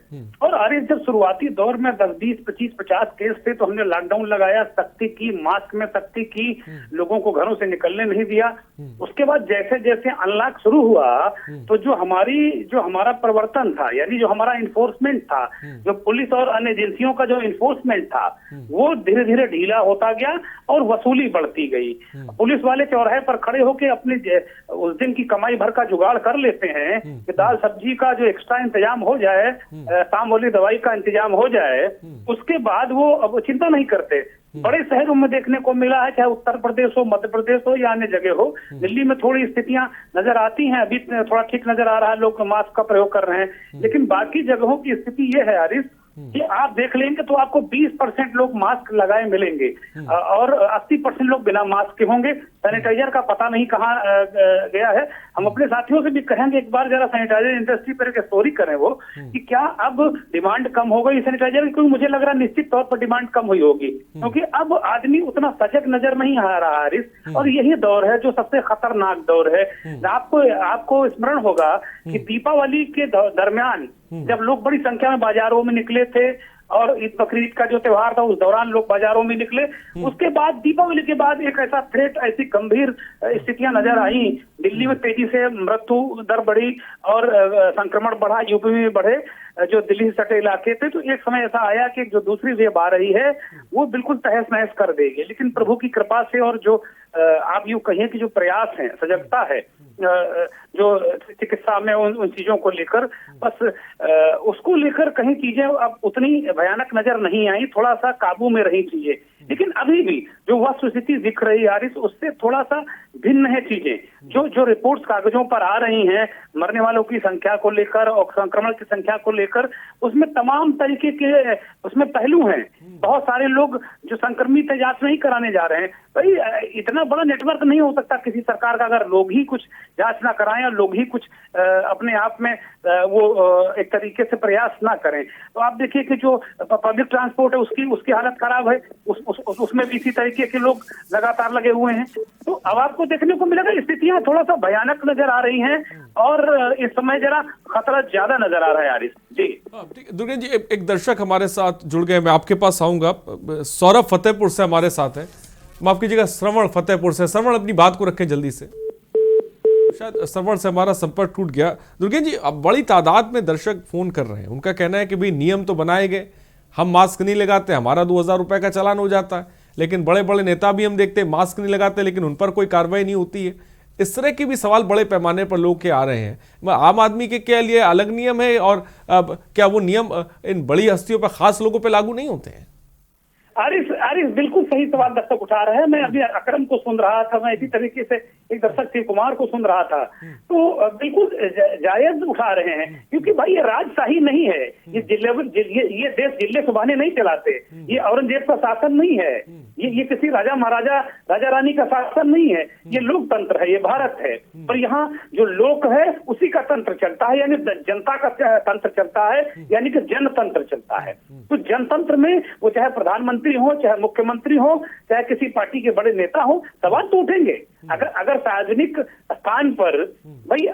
और आरिफ, जब शुरुआती दौर में 10, 20, 25, 50 केस थे तो हमने लॉकडाउन लगाया, सख्ती की, मास्क में सख्ती की, लोगों को घरों से निकलने नहीं दिया। उसके बाद जैसे जैसे अनलॉक शुरू हुआ तो जो हमारा प्रवर्तन था, यानी जो हमारा इन्फोर्समेंट था, जो पुलिस और अन्य एजेंसियों का जो इन्फोर्समेंट था, वो धीरे धीरे ढीला होता गया और वसूली बढ़ती गई। पुलिस वाले चौराहे पर खड़े होकर अपने उस दिन की कमाई भर का जुगाड़ कर लेते हैं कि दाल सब्जी का जो एक्स्ट्रा इंतजाम हो जाए, शाम वाली दवाई का इंतजाम हो जाए, उसके बाद वो अब चिंता नहीं करते। बड़े शहरों में देखने को मिला है, चाहे उत्तर प्रदेश हो, मध्य प्रदेश हो या अन्य जगह हो। दिल्ली में थोड़ी स्थितियां नजर आती हैं, अभी थोड़ा ठीक नजर आ रहा है, लोग मास्क का प्रयोग कर रहे हैं। लेकिन बाकी जगहों की स्थिति ये है आरिफ कि आप देख लेंगे तो आपको 20% लोग मास्क लगाए मिलेंगे और 80% लोग बिना मास्क के होंगे। सैनिटाइजर का पता नहीं कहाँ गया है। हम अपने साथियों से भी कहेंगे एक बार जरा सैनिटाइजर इंडस्ट्री पर एक स्टोरी करें वो, कि क्या अब डिमांड कम हो गई सैनिटाइजर की? क्योंकि मुझे लग रहा है निश्चित तौर पर डिमांड कम हुई होगी, क्योंकि अब आदमी उतना सजग नजर नहीं आ रहा है। और यही दौर है जो सबसे खतरनाक दौर है। आपको स्मरण होगा कि दीपावली के दरमियान जब लोग बड़ी संख्या में बाजारों में निकले थे और ईद बकरीद का जो त्योहार था उस दौरान लोग बाजारों में निकले, उसके बाद दीपावली के बाद एक ऐसा थ्रेट, ऐसी गंभीर स्थितियां नजर आई। दिल्ली में तेजी से मृत्यु दर बढ़ी और संक्रमण बढ़ा, यूपी में बढ़े, जो दिल्ली से सटे इलाके थे। तो एक समय ऐसा आया कि जो दूसरी वेव आ रही है वो बिल्कुल तहस नहस कर देगी। लेकिन प्रभु की कृपा से और जो आप यूं कहिए कि जो प्रयास है, सजगता है जो चिकित्सा में उन चीजों को लेकर, बस उसको लेकर कहीं चीजें अब उतनी भयानक नजर नहीं आई, थोड़ा सा काबू में रही चीजें। लेकिन अभी भी जो वस्तुस्थिति दिख रही है आरिफ, उससे थोड़ा सा भिन्न है चीजें। जो रिपोर्ट्स कागजों पर आ रही हैं मरने वालों की संख्या को लेकर और संक्रमण की संख्या को लेकर, उसमें तमाम तरीके के उसमें पहलू हैं। बहुत सारे लोग जो संक्रमित है जांच नहीं कराने जा रहे हैं। भाई इतना बड़ा नेटवर्क नहीं हो सकता किसी सरकार का अगर लोग ही कुछ जांच ना कराएं और लोग ही कुछ अपने आप में वो एक तरीके से प्रयास ना करें। तो आप देखिए कि जो पब्लिक ट्रांसपोर्ट है उसकी हालत खराब है, उसमें भी इसी तरीके के लोग लगातार लगे हुए हैं। तो अब आपको देखने को मिलेगा स्थितियां थोड़ा सा भयानक नजर आ रही हैं और इस समय जरा खतरा ज्यादा नजर आ रहा है आरिफ जी। दुर्गेन जी, एक दर्शक हमारे साथ जुड़ गए, मैं आपके पास आऊंगा। सौरभ फतेहपुर से हमारे साथ है, माफ कीजिएगा श्रवण फतेहपुर से। श्रवण अपनी बात को रखें जल्दी से, शायद श्रवण से हमारा संपर्क टूट गया। दुर्गेन जी, अब बड़ी तादाद में दर्शक फोन कर रहे हैं, उनका कहना है कि भाई नियम तो बनाए गए, हम मास्क नहीं लगाते हमारा 2000 रुपए का चालान हो जाता है, लेकिन बड़े बड़े नेता भी हम देखते हैं मास्क नहीं लगाते लेकिन उन पर कोई कार्रवाई नहीं होती है। इस तरह के भी सवाल बड़े पैमाने पर लोग के आ रहे हैं। आम आदमी के लिए अलग नियम है और क्या वो नियम इन बड़ी हस्तियों पर खास लोगों पर लागू नहीं होते हैं? आरिफ बिल्कुल सही सवाल दर्शक उठा रहे हैं। मैं अभी अकरम को सुन रहा था, मैं इसी तरीके से एक दर्शक शिव कुमार को सुन रहा था, तो बिल्कुल जायज उठा रहे हैं, क्योंकि भाई ये राजशाही नहीं है, ये ये देश जिले सुबहाने नहीं चलाते, ये औरंगजेब का शासन नहीं है, ये किसी राजा महाराजा राजा रानी का शासन नहीं है, ये लोकतंत्र है, ये भारत है। पर यहाँ जो लोक है उसी का तंत्र चलता है, यानी जनता का तंत्र चलता है, यानी कि जनतंत्र चलता है। तो जनतंत्र में वो चाहे प्रधानमंत्री हो, चाहे मुख्यमंत्री हो, चाहे किसी पार्टी के बड़े नेता हो, सवाल तो उठेंगे। अगर सार्वजनिक स्थान पर भाई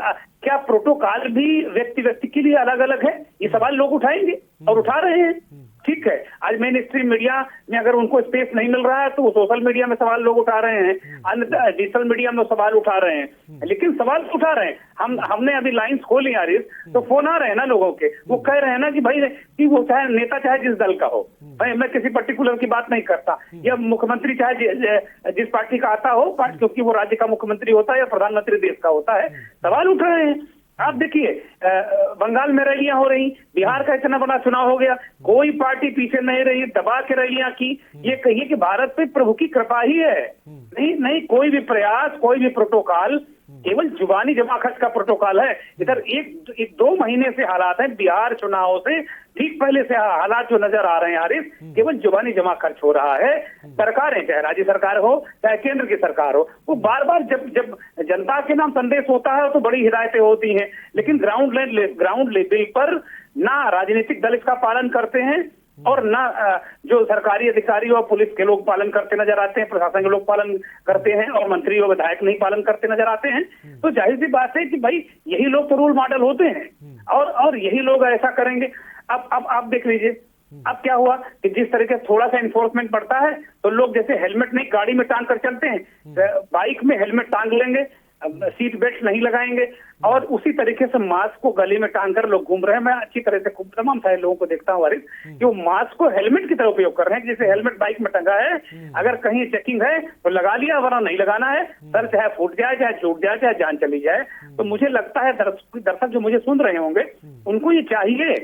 क्या प्रोटोकॉल भी व्यक्ति के लिए अलग अलग है, ये सवाल लोग उठाएंगे और उठा रहे हैं। ठीक है, आज मेन स्ट्रीम मीडिया में अगर उनको स्पेस नहीं मिल रहा है तो वो सोशल मीडिया में सवाल लोग उठा रहे हैं, अन्य डिजिटल मीडिया में सवाल उठा रहे हैं, लेकिन सवाल उठा रहे हैं। हमने अभी लाइंस खोली आरिफ, तो फोन आ रहे हैं ना लोगों के, वो कह रहे हैं ना कि भाई कि वो चाहे नेता चाहे जिस दल का हो, भाई मैं किसी पर्टिकुलर की बात नहीं करता, या मुख्यमंत्री चाहे जिस पार्टी का आता हो, क्योंकि वो राज्य का मुख्यमंत्री होता है या प्रधानमंत्री देश का होता है, सवाल उठ रहे हैं। आप देखिए बंगाल में रैलियां हो रही, बिहार का इतना बड़ा चुनाव हो गया, कोई पार्टी पीछे नहीं रही, दबा के रैलियां की। ये कहिए कि भारत पे प्रभु की कृपा ही है। नहीं, कोई भी प्रयास, कोई भी प्रोटोकॉल केवल जुबानी जमाखर्च का प्रोटोकॉल है। इधर एक 2 महीने से हालात हैं, बिहार चुनाव से ठीक पहले से हालात जो नजर आ रहे हैं आरिफ, केवल जुबानी जमा खर्च हो रहा है। सरकारें, चाहे राज्य सरकार हो चाहे केंद्र की सरकार हो, वो बार बार जब जनता के नाम संदेश होता है तो बड़ी हिदायतें होती हैं, लेकिन ग्राउंड लेवल पर ना राजनीतिक दल इसका पालन करते हैं और ना जो सरकारी अधिकारी और पुलिस के लोग पालन करते नजर आते हैं, प्रशासन के लोग पालन करते हैं, और मंत्री और विधायक नहीं पालन करते नजर आते हैं। तो जाहिर सी बात है कि भाई यही लोग तो रोल मॉडल होते हैं और यही लोग ऐसा करेंगे। अब आप देख लीजिए, अब क्या हुआ कि जिस तरीके से थोड़ा सा इन्फोर्समेंट बढ़ता है तो लोग जैसे हेलमेट नहीं गाड़ी में टांग कर चलते हैं, बाइक में हेलमेट टांग लेंगे, सीट बेल्ट नहीं लगाएंगे, और उसी तरीके से मास्क को गले में टांग कर लोग घूम रहे हैं। मैं अच्छी तरह से तमाम सारे लोगों को देखता हूँ आरिफ कि वो मास्क को हेलमेट की तरह उपयोग कर रहे हैं, जैसे हेलमेट बाइक में टंगा है, अगर कहीं चेकिंग है तो लगा लिया, वरना नहीं लगाना है, सर चाहे फूट जाए, चाहे छूट जाए, चाहे जान चली जाए। तो मुझे लगता है दर्शक जो मुझे सुन रहे होंगे उनको ये चाहिए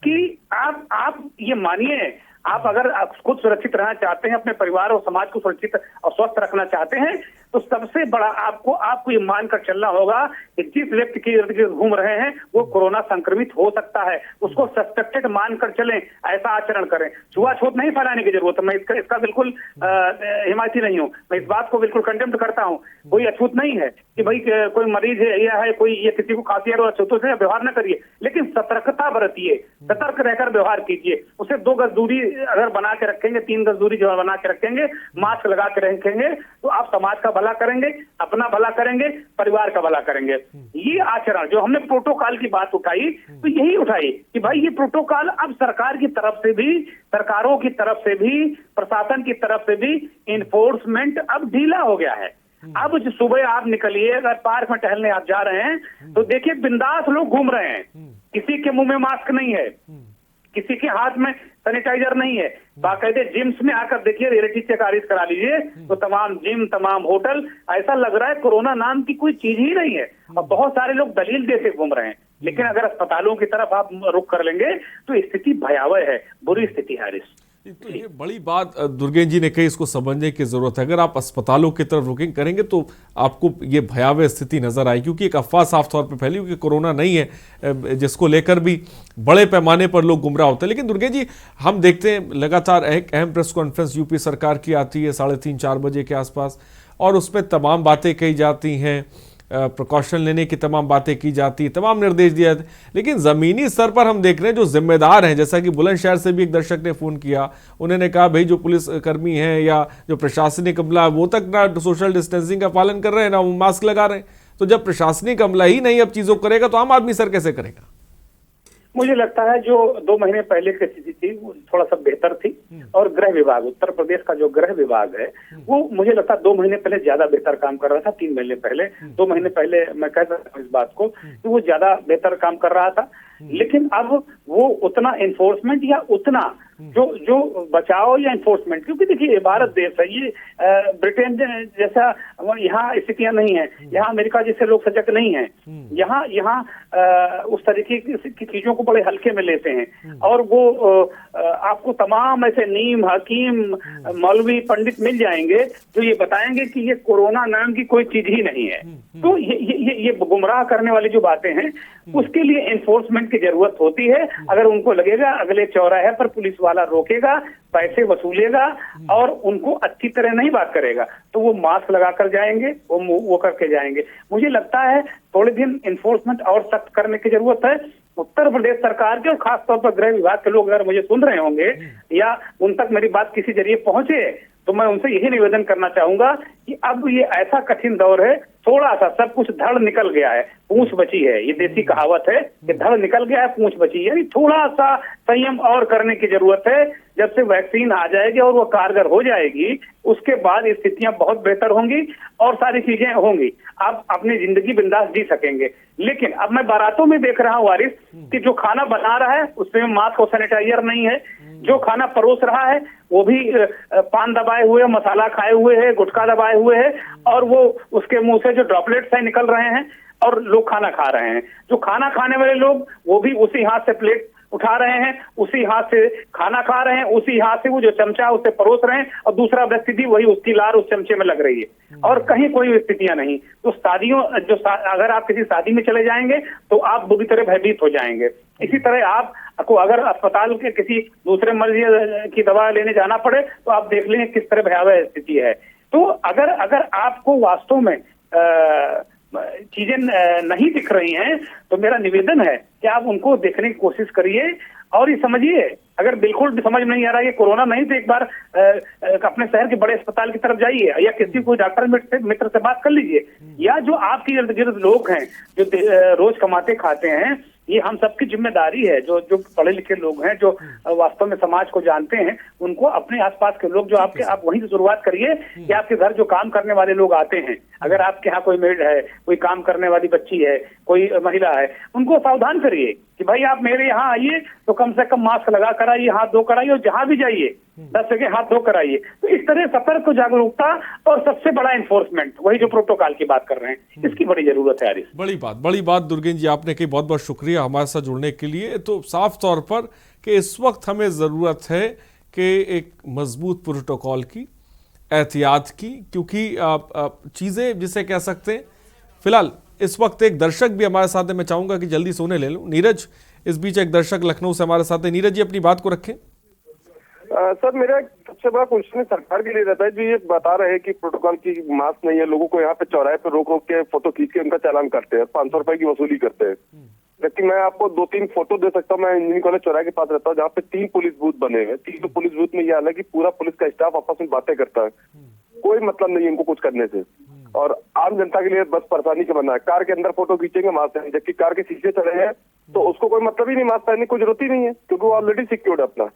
कि आप ये मानिए, आप अगर खुद सुरक्षित रहना चाहते हैं, अपने परिवार और समाज को सुरक्षित और स्वस्थ रखना चाहते हैं, तो सबसे बड़ा आपको ये मानकर चलना होगा कि जिस व्यक्ति के इर्द गिर्द घूम रहे हैं वो कोरोना संक्रमित हो सकता है, उसको सस्पेक्टेड मानकर चलें, ऐसा आचरण करें। छुआछूत नहीं फैलाने की जरूरत है, मैं इसका बिल्कुल हिमायती नहीं हूँ, मैं इस बात को बिल्कुल कंडेम करता हूँ। कोई अछूत नहीं है कि भाई कोई मरीज है या है कोई, ये किसी को खांसी है, अछूतों से व्यवहार न करिए, लेकिन सतर्कता बरतिए, सतर्क रहकर व्यवहार कीजिए। उसे 2 गज दूरी अगर बना के रखेंगे, 3 गज दूरी जो बना के रखेंगे, मास्क लगा के रखेंगे, तो आप समाज का भला करेंगे, अपना भला करेंगे, परिवार का भला करेंगे। ये आचरण जो हमने प्रोटोकॉल की बात उठाई, तो यही उठाई कि भाई ये प्रोटोकॉल अब सरकार की तरफ से भी, सरकारों की तरफ से भी, प्रशासन की तरफ से भी इन्फोर्समेंट अब ढीला हो गया है। अब जो सुबह आप निकलिए, अगर पार्क में टहलने आप जा रहे हैं तो देखिए बिंदास लोग घूम रहे हैं, किसी के मुंह में मास्क नहीं है, किसी के हाथ में सैनिटाइजर नहीं है। बाकायदे जिम्स में आकर देखिए, रियलिटी चेक आरिफ करा लीजिए, तो तमाम जिम, तमाम होटल, ऐसा लग रहा है कोरोना नाम की कोई चीज ही नहीं है। और बहुत सारे लोग दलील देते घूम रहे हैं, लेकिन अगर अस्पतालों की तरफ आप रुख कर लेंगे तो स्थिति भयावह है, बुरी स्थिति है आरिफ। तो ये बड़ी बात दुर्गेश जी ने कही, इसको समझने की जरूरत है। अगर आप अस्पतालों की तरफ रुकिंग करेंगे तो आपको ये भयावह स्थिति नजर आएगी, क्योंकि एक अफवाह साफ तौर पे फैली, क्योंकि कोरोना नहीं है, जिसको लेकर भी बड़े पैमाने पर लोग गुमराह होते हैं। लेकिन दुर्गेश जी, हम देखते हैं लगातार एक अहम प्रेस कॉन्फ्रेंस यूपी सरकार की आती है 3:30-4 बजे के आसपास, और उसमें तमाम बातें कही जाती हैं, प्रिकॉशन लेने की तमाम बातें की जाती है, तमाम निर्देश दिए जाते, लेकिन ज़मीनी स्तर पर हम देख रहे हैं जो जिम्मेदार हैं, जैसा कि बुलंदशहर से भी एक दर्शक ने फ़ोन किया, उन्होंने कहा भाई जो पुलिस कर्मी हैं या जो प्रशासनिक अमला वो तक ना सोशल डिस्टेंसिंग का पालन कर रहे हैं, ना वो मास्क लगा रहे हैं। तो जब प्रशासनिक अमला ही नहीं अब चीज़ों करेगा तो आम आदमी सर कैसे करेगा? मुझे लगता है जो 2 महीने पहले की स्थिति थी वो थोड़ा सा बेहतर थी, और गृह विभाग, उत्तर प्रदेश का जो गृह विभाग है वो मुझे लगता है 2 महीने पहले ज्यादा बेहतर काम कर रहा था। 3 महीने पहले, 2 महीने पहले मैं कह सकता हूँ इस बात को कि वो ज्यादा बेहतर काम कर रहा था। लेकिन अब वो उतना एनफोर्समेंट या उतना जो बचाव या एनफोर्समेंट, क्योंकि देखिए भारत देश है, ये ब्रिटेन जैसा यहाँ स्थितियां नहीं है, यहाँ अमेरिका जैसे लोग सजग नहीं है, यहाँ उस तरीके की चीजों को बड़े हल्के में लेते हैं और वो आपको तमाम ऐसे नीम हकीम मौलवी पंडित मिल जाएंगे जो ये बताएंगे कि ये कोरोना नाम की कोई चीज ही नहीं है। तो ये गुमराह करने वाली जो बातें हैं उसके लिए एनफोर्समेंट की जरूरत होती है। अगर उनको लगेगा अगले चौराहे पर पुलिस वाला रोकेगा, पैसे वसूलेगा और उनको अच्छी तरह नहीं बात करेगा तो वो मास्क लगाकर जाएंगे, वो करके जाएंगे। मुझे लगता है थोड़े दिन एनफोर्समेंट और सख्त करने की जरूरत है। उत्तर प्रदेश सरकार के और खासतौर पर गृह विभाग के लोग अगर मुझे सुन रहे होंगे या उन तक मेरी बात किसी जरिए पहुंचे तो मैं उनसे यही निवेदन करना चाहूंगा कि अब ये ऐसा कठिन दौर है, थोड़ा सा सब कुछ धड़ निकल गया है, पूंछ बची है, ये देसी कहावत है कि धड़ निकल गया है पूंछ बची है। थोड़ा सा संयम और करने की जरूरत है। जब से वैक्सीन आ जाएगी और वो कारगर हो जाएगी उसके बाद स्थितियां बहुत बेहतर होंगी और सारी चीजें होंगी, आप अपनी जिंदगी बिंदास जी सकेंगे। लेकिन अब मैं बारातों में देख रहा हूँ वारिस कि जो खाना बना रहा है उसमें मास्क और सैनिटाइजर नहीं है, जो खाना परोस रहा है वो भी पान दबाए हुए, मसाला खाए हुए है, गुटखा दबाए हुए है और वो उसके मुंह से जो ड्रॉपलेट्स है निकल रहे हैं और लोग खाना खा रहे हैं। जो खाना खाने वाले लोग वो भी उसी हाथ से प्लेट उठा रहे हैं, उसी हाथ से खाना खा रहे हैं, उसी हाथ से वो जो चमचा उसे परोस रहे हैं और दूसरा व्यक्ति भी वही उसकी लार उस चमचे में लग रही है और कहीं कोई स्थितियां नहीं। तो अगर आप किसी शादी में चले जाएंगे तो आप बुरी तरह भयभीत हो जाएंगे। इसी तरह आपको अगर अस्पताल के किसी दूसरे मरीज की दवा लेने जाना पड़े तो आप देख लें किस तरह भयावह स्थिति है। तो अगर आपको वास्तव में चीजें नहीं दिख रही हैं तो मेरा निवेदन है कि आप उनको देखने की कोशिश करिए और ये समझिए। अगर बिल्कुल भी समझ नहीं आ रहा है ये कोरोना नहीं तो एक बार अपने शहर के बड़े अस्पताल की तरफ जाइए या किसी कोई डॉक्टर मित्र से बात कर लीजिए, या जो आपके इर्द गिर्द लोग हैं जो रोज कमाते खाते हैं, ये हम सबकी जिम्मेदारी है। जो पढ़े लिखे लोग हैं जो वास्तव में समाज को जानते हैं उनको अपने आसपास के लोग जो आप वहीं से शुरुआत करिए कि आपके घर जो काम करने वाले लोग आते हैं, अगर आपके यहाँ कोई मेड है, कोई काम करने वाली बच्ची है, कोई महिला है, उनको सावधान करिए कि भाई आप मेरे यहाँ आइए तो कम से कम मास्क लगा कर आइए, हाथ धो कर आइए और जहां भी जाइए 10 जगह हाथ धो कर आइए। तो इस तरह सतर्क जागरूकता और सबसे बड़ा एनफोर्समेंट, वही जो प्रोटोकॉल की बात कर रहे हैं, इसकी बड़ी जरूरत है। बड़ी बात दुर्गेश जी आपने कही, बहुत बहुत शुक्रिया हमारे साथ जुड़ने के लिए। तो साफ तौर पर कि इस वक्त हमें ज़रूरत है कि एक मजबूत प्रोटोकॉल की, एहतियात की, क्योंकि चीज़ें जिसे कह सकते हैं। फिलहाल इस वक्त एक दर्शक भी हमारे साथ है, मैं चाहूँगा कि जल्दी सोने ले लूँ। नीरज इस बीच एक दर्शक लखनऊ से हमारे साथ है। नीरज जी अपनी बात को रखें। सर मेरा सबसे बड़ा क्वेश्चन सरकार के लिए रहता है, जो ये बता रहे हैं कि प्रोटोकॉल की मास्क नहीं है, लोगों को यहाँ पे चौराहे पे रोक के फोटो खींच के उनका चालान करते हैं, 500 रुपए की वसूली करते हैं। लेकिन मैं आपको 2-3 फोटो दे सकता हूँ। मैं इंजीनियरिंग कॉलेज चौराहे के पास रहता हूँ जहाँ पे 3 पुलिस बूथ बने हुए हैं। 3 पुलिस बूथ में ये हाल है कि पूरा पुलिस का स्टाफ आपस में बातें करता है, कोई मतलब नहीं है इनको कुछ करने से, और आम जनता के लिए बस परेशानी का बना है। कार के अंदर फोटो खींचेंगे मास्क नहीं, जबकि कार के शीशे चढ़े हैं तो उसको कोई मतलब ही नहीं, मास्क पहनने की जरूरत ही नहीं है क्योंकि वो ऑलरेडी सिक्योर्ड है अपना।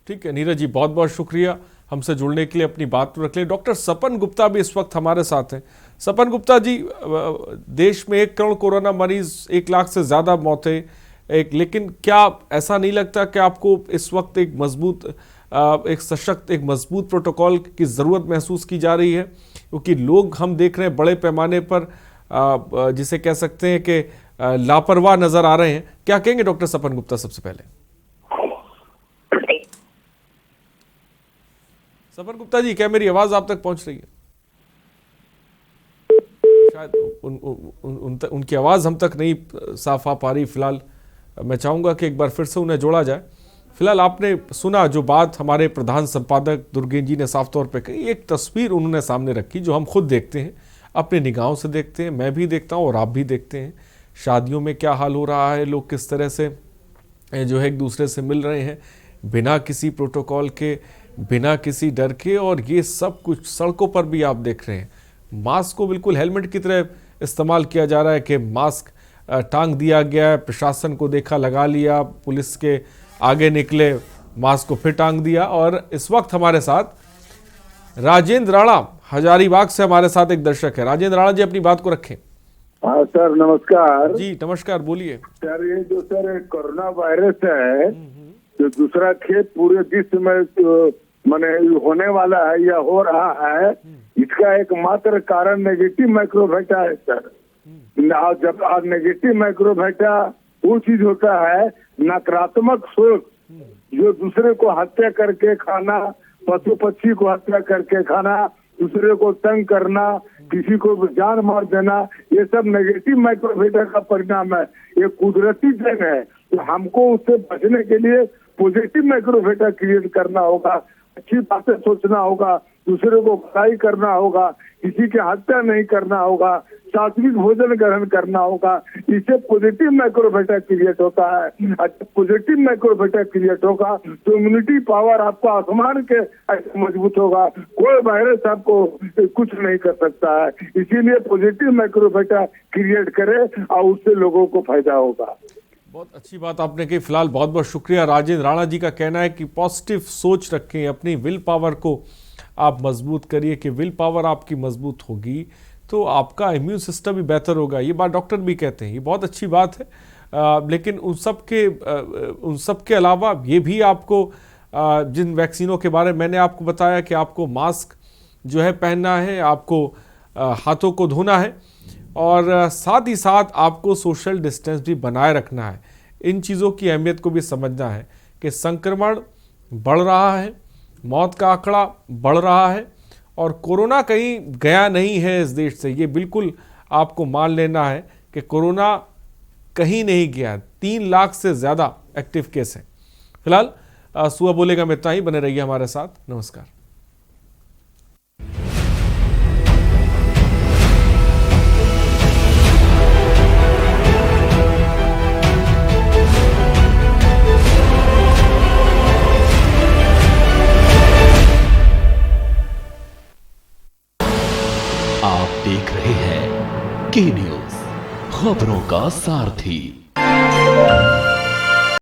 ठीक है नीरज जी, बहुत बहुत शुक्रिया हमसे जुड़ने के लिए, अपनी बात रख ले। डॉक्टर सपन गुप्ता भी इस वक्त हमारे साथ हैं। सपन गुप्ता जी, देश में 1 करोड़ कोरोना मरीज, 1 लाख से ज़्यादा मौतें, लेकिन क्या ऐसा नहीं लगता कि आपको इस वक्त एक मजबूत, एक सशक्त, एक मजबूत प्रोटोकॉल की ज़रूरत महसूस की जा रही है? क्योंकि लोग हम देख रहे हैं बड़े पैमाने पर जिसे कह सकते हैं कि लापरवाह नज़र आ रहे हैं। क्या कहेंगे डॉक्टर सपन गुप्ता सबसे पहले? सपन गुप्ता जी, क्या मेरी आवाज़ आप तक पहुंच रही है? शायद उनकी आवाज़ हम तक नहीं साफ आ पा रही। फिलहाल मैं चाहूँगा कि एक बार फिर से उन्हें जोड़ा जाए। फिलहाल आपने सुना जो बात हमारे प्रधान संपादक दुर्गेश जी ने साफ तौर पे कही। एक तस्वीर उन्होंने सामने रखी जो हम खुद देखते हैं, अपने निगाहों से देखते हैं, मैं भी देखता हूँ और आप भी देखते हैं। शादियों में क्या हाल हो रहा है, लोग किस तरह से जो है एक दूसरे से मिल रहे हैं बिना किसी प्रोटोकॉल के, बिना किसी डर के, और ये सब कुछ सड़कों पर भी आप देख रहे हैं। मास्क को बिल्कुल हेलमेट की तरह इस्तेमाल किया जा रहा है कि मास्क टांग दिया गया है, प्रशासन को देखा लगा लिया, पुलिस के आगे निकले, मास्क को फिर टांग दिया। और इस वक्त हमारे साथ राजेंद्र राणा हजारीबाग से हमारे साथ एक दर्शक है। राजेंद्र राणा जी अपनी बात को रखें। हाँ सर नमस्कार। जी नमस्कार, बोलिए। सर ये जो सर कोरोना वायरस है जो दूसरा खेप पूरे विश्व में माने होने वाला है या हो रहा है, इसका एकमात्र कारण नेगेटिव माइक्रोवेटा है सर। जब नेगेटिव माइक्रोवेटा वो चीज होता है, नकारात्मक सोच जो दूसरे को हत्या करके खाना, पशु पक्षी को हत्या करके खाना, दूसरे को तंग करना, किसी को जान मार देना, ये सब नेगेटिव माइक्रोवेटा का परिणाम है। ये कुदरती देन है, तो हमको उससे बचने के लिए पॉजिटिव माइक्रोवेटा क्रिएट करना होगा, अच्छी बातें सोचना होगा, दूसरे को भलाई करना होगा, किसी की हत्या नहीं करना होगा, सात्विक भोजन ग्रहण करना होगा। इससे पॉजिटिव माइक्रोवेटा क्रिएट होता है। अच्छा, पॉजिटिव माइक्रोवेटा क्रिएट होगा तो इम्यूनिटी पावर आपको आसमान के मजबूत होगा, कोई वायरस आपको कुछ नहीं कर सकता है। इसीलिए पॉजिटिव माइक्रोवेटा क्रिएट करे और उससे लोगों को फायदा होगा। बहुत अच्छी बात आपने कही। फिलहाल बहुत बहुत शुक्रिया। राजेंद्र राणा जी का कहना है कि पॉजिटिव सोच रखें, अपनी विल पावर को आप मजबूत करिए, कि विल पावर आपकी मजबूत होगी तो आपका इम्यून सिस्टम भी बेहतर होगा। ये बात डॉक्टर भी कहते हैं, ये बहुत अच्छी बात है। लेकिन उन सब के अलावा ये भी आपको जिन वैक्सीनों के बारे में मैंने आपको बताया कि आपको मास्क जो है पहनना है, आपको हाथों को धोना है और साथ ही साथ आपको सोशल डिस्टेंस भी बनाए रखना है। इन चीज़ों की अहमियत को भी समझना है कि संक्रमण बढ़ रहा है, मौत का आंकड़ा बढ़ रहा है और कोरोना कहीं गया नहीं है इस देश से। ये बिल्कुल आपको मान लेना है कि कोरोना कहीं नहीं गया। 3 लाख से ज़्यादा एक्टिव केस हैं। फिलहाल सुबह बोलेगा में इतना ही। बने रहिए हमारे साथ। नमस्कार। आप देख रहे हैं के न्यूज़, खबरों का सारथी।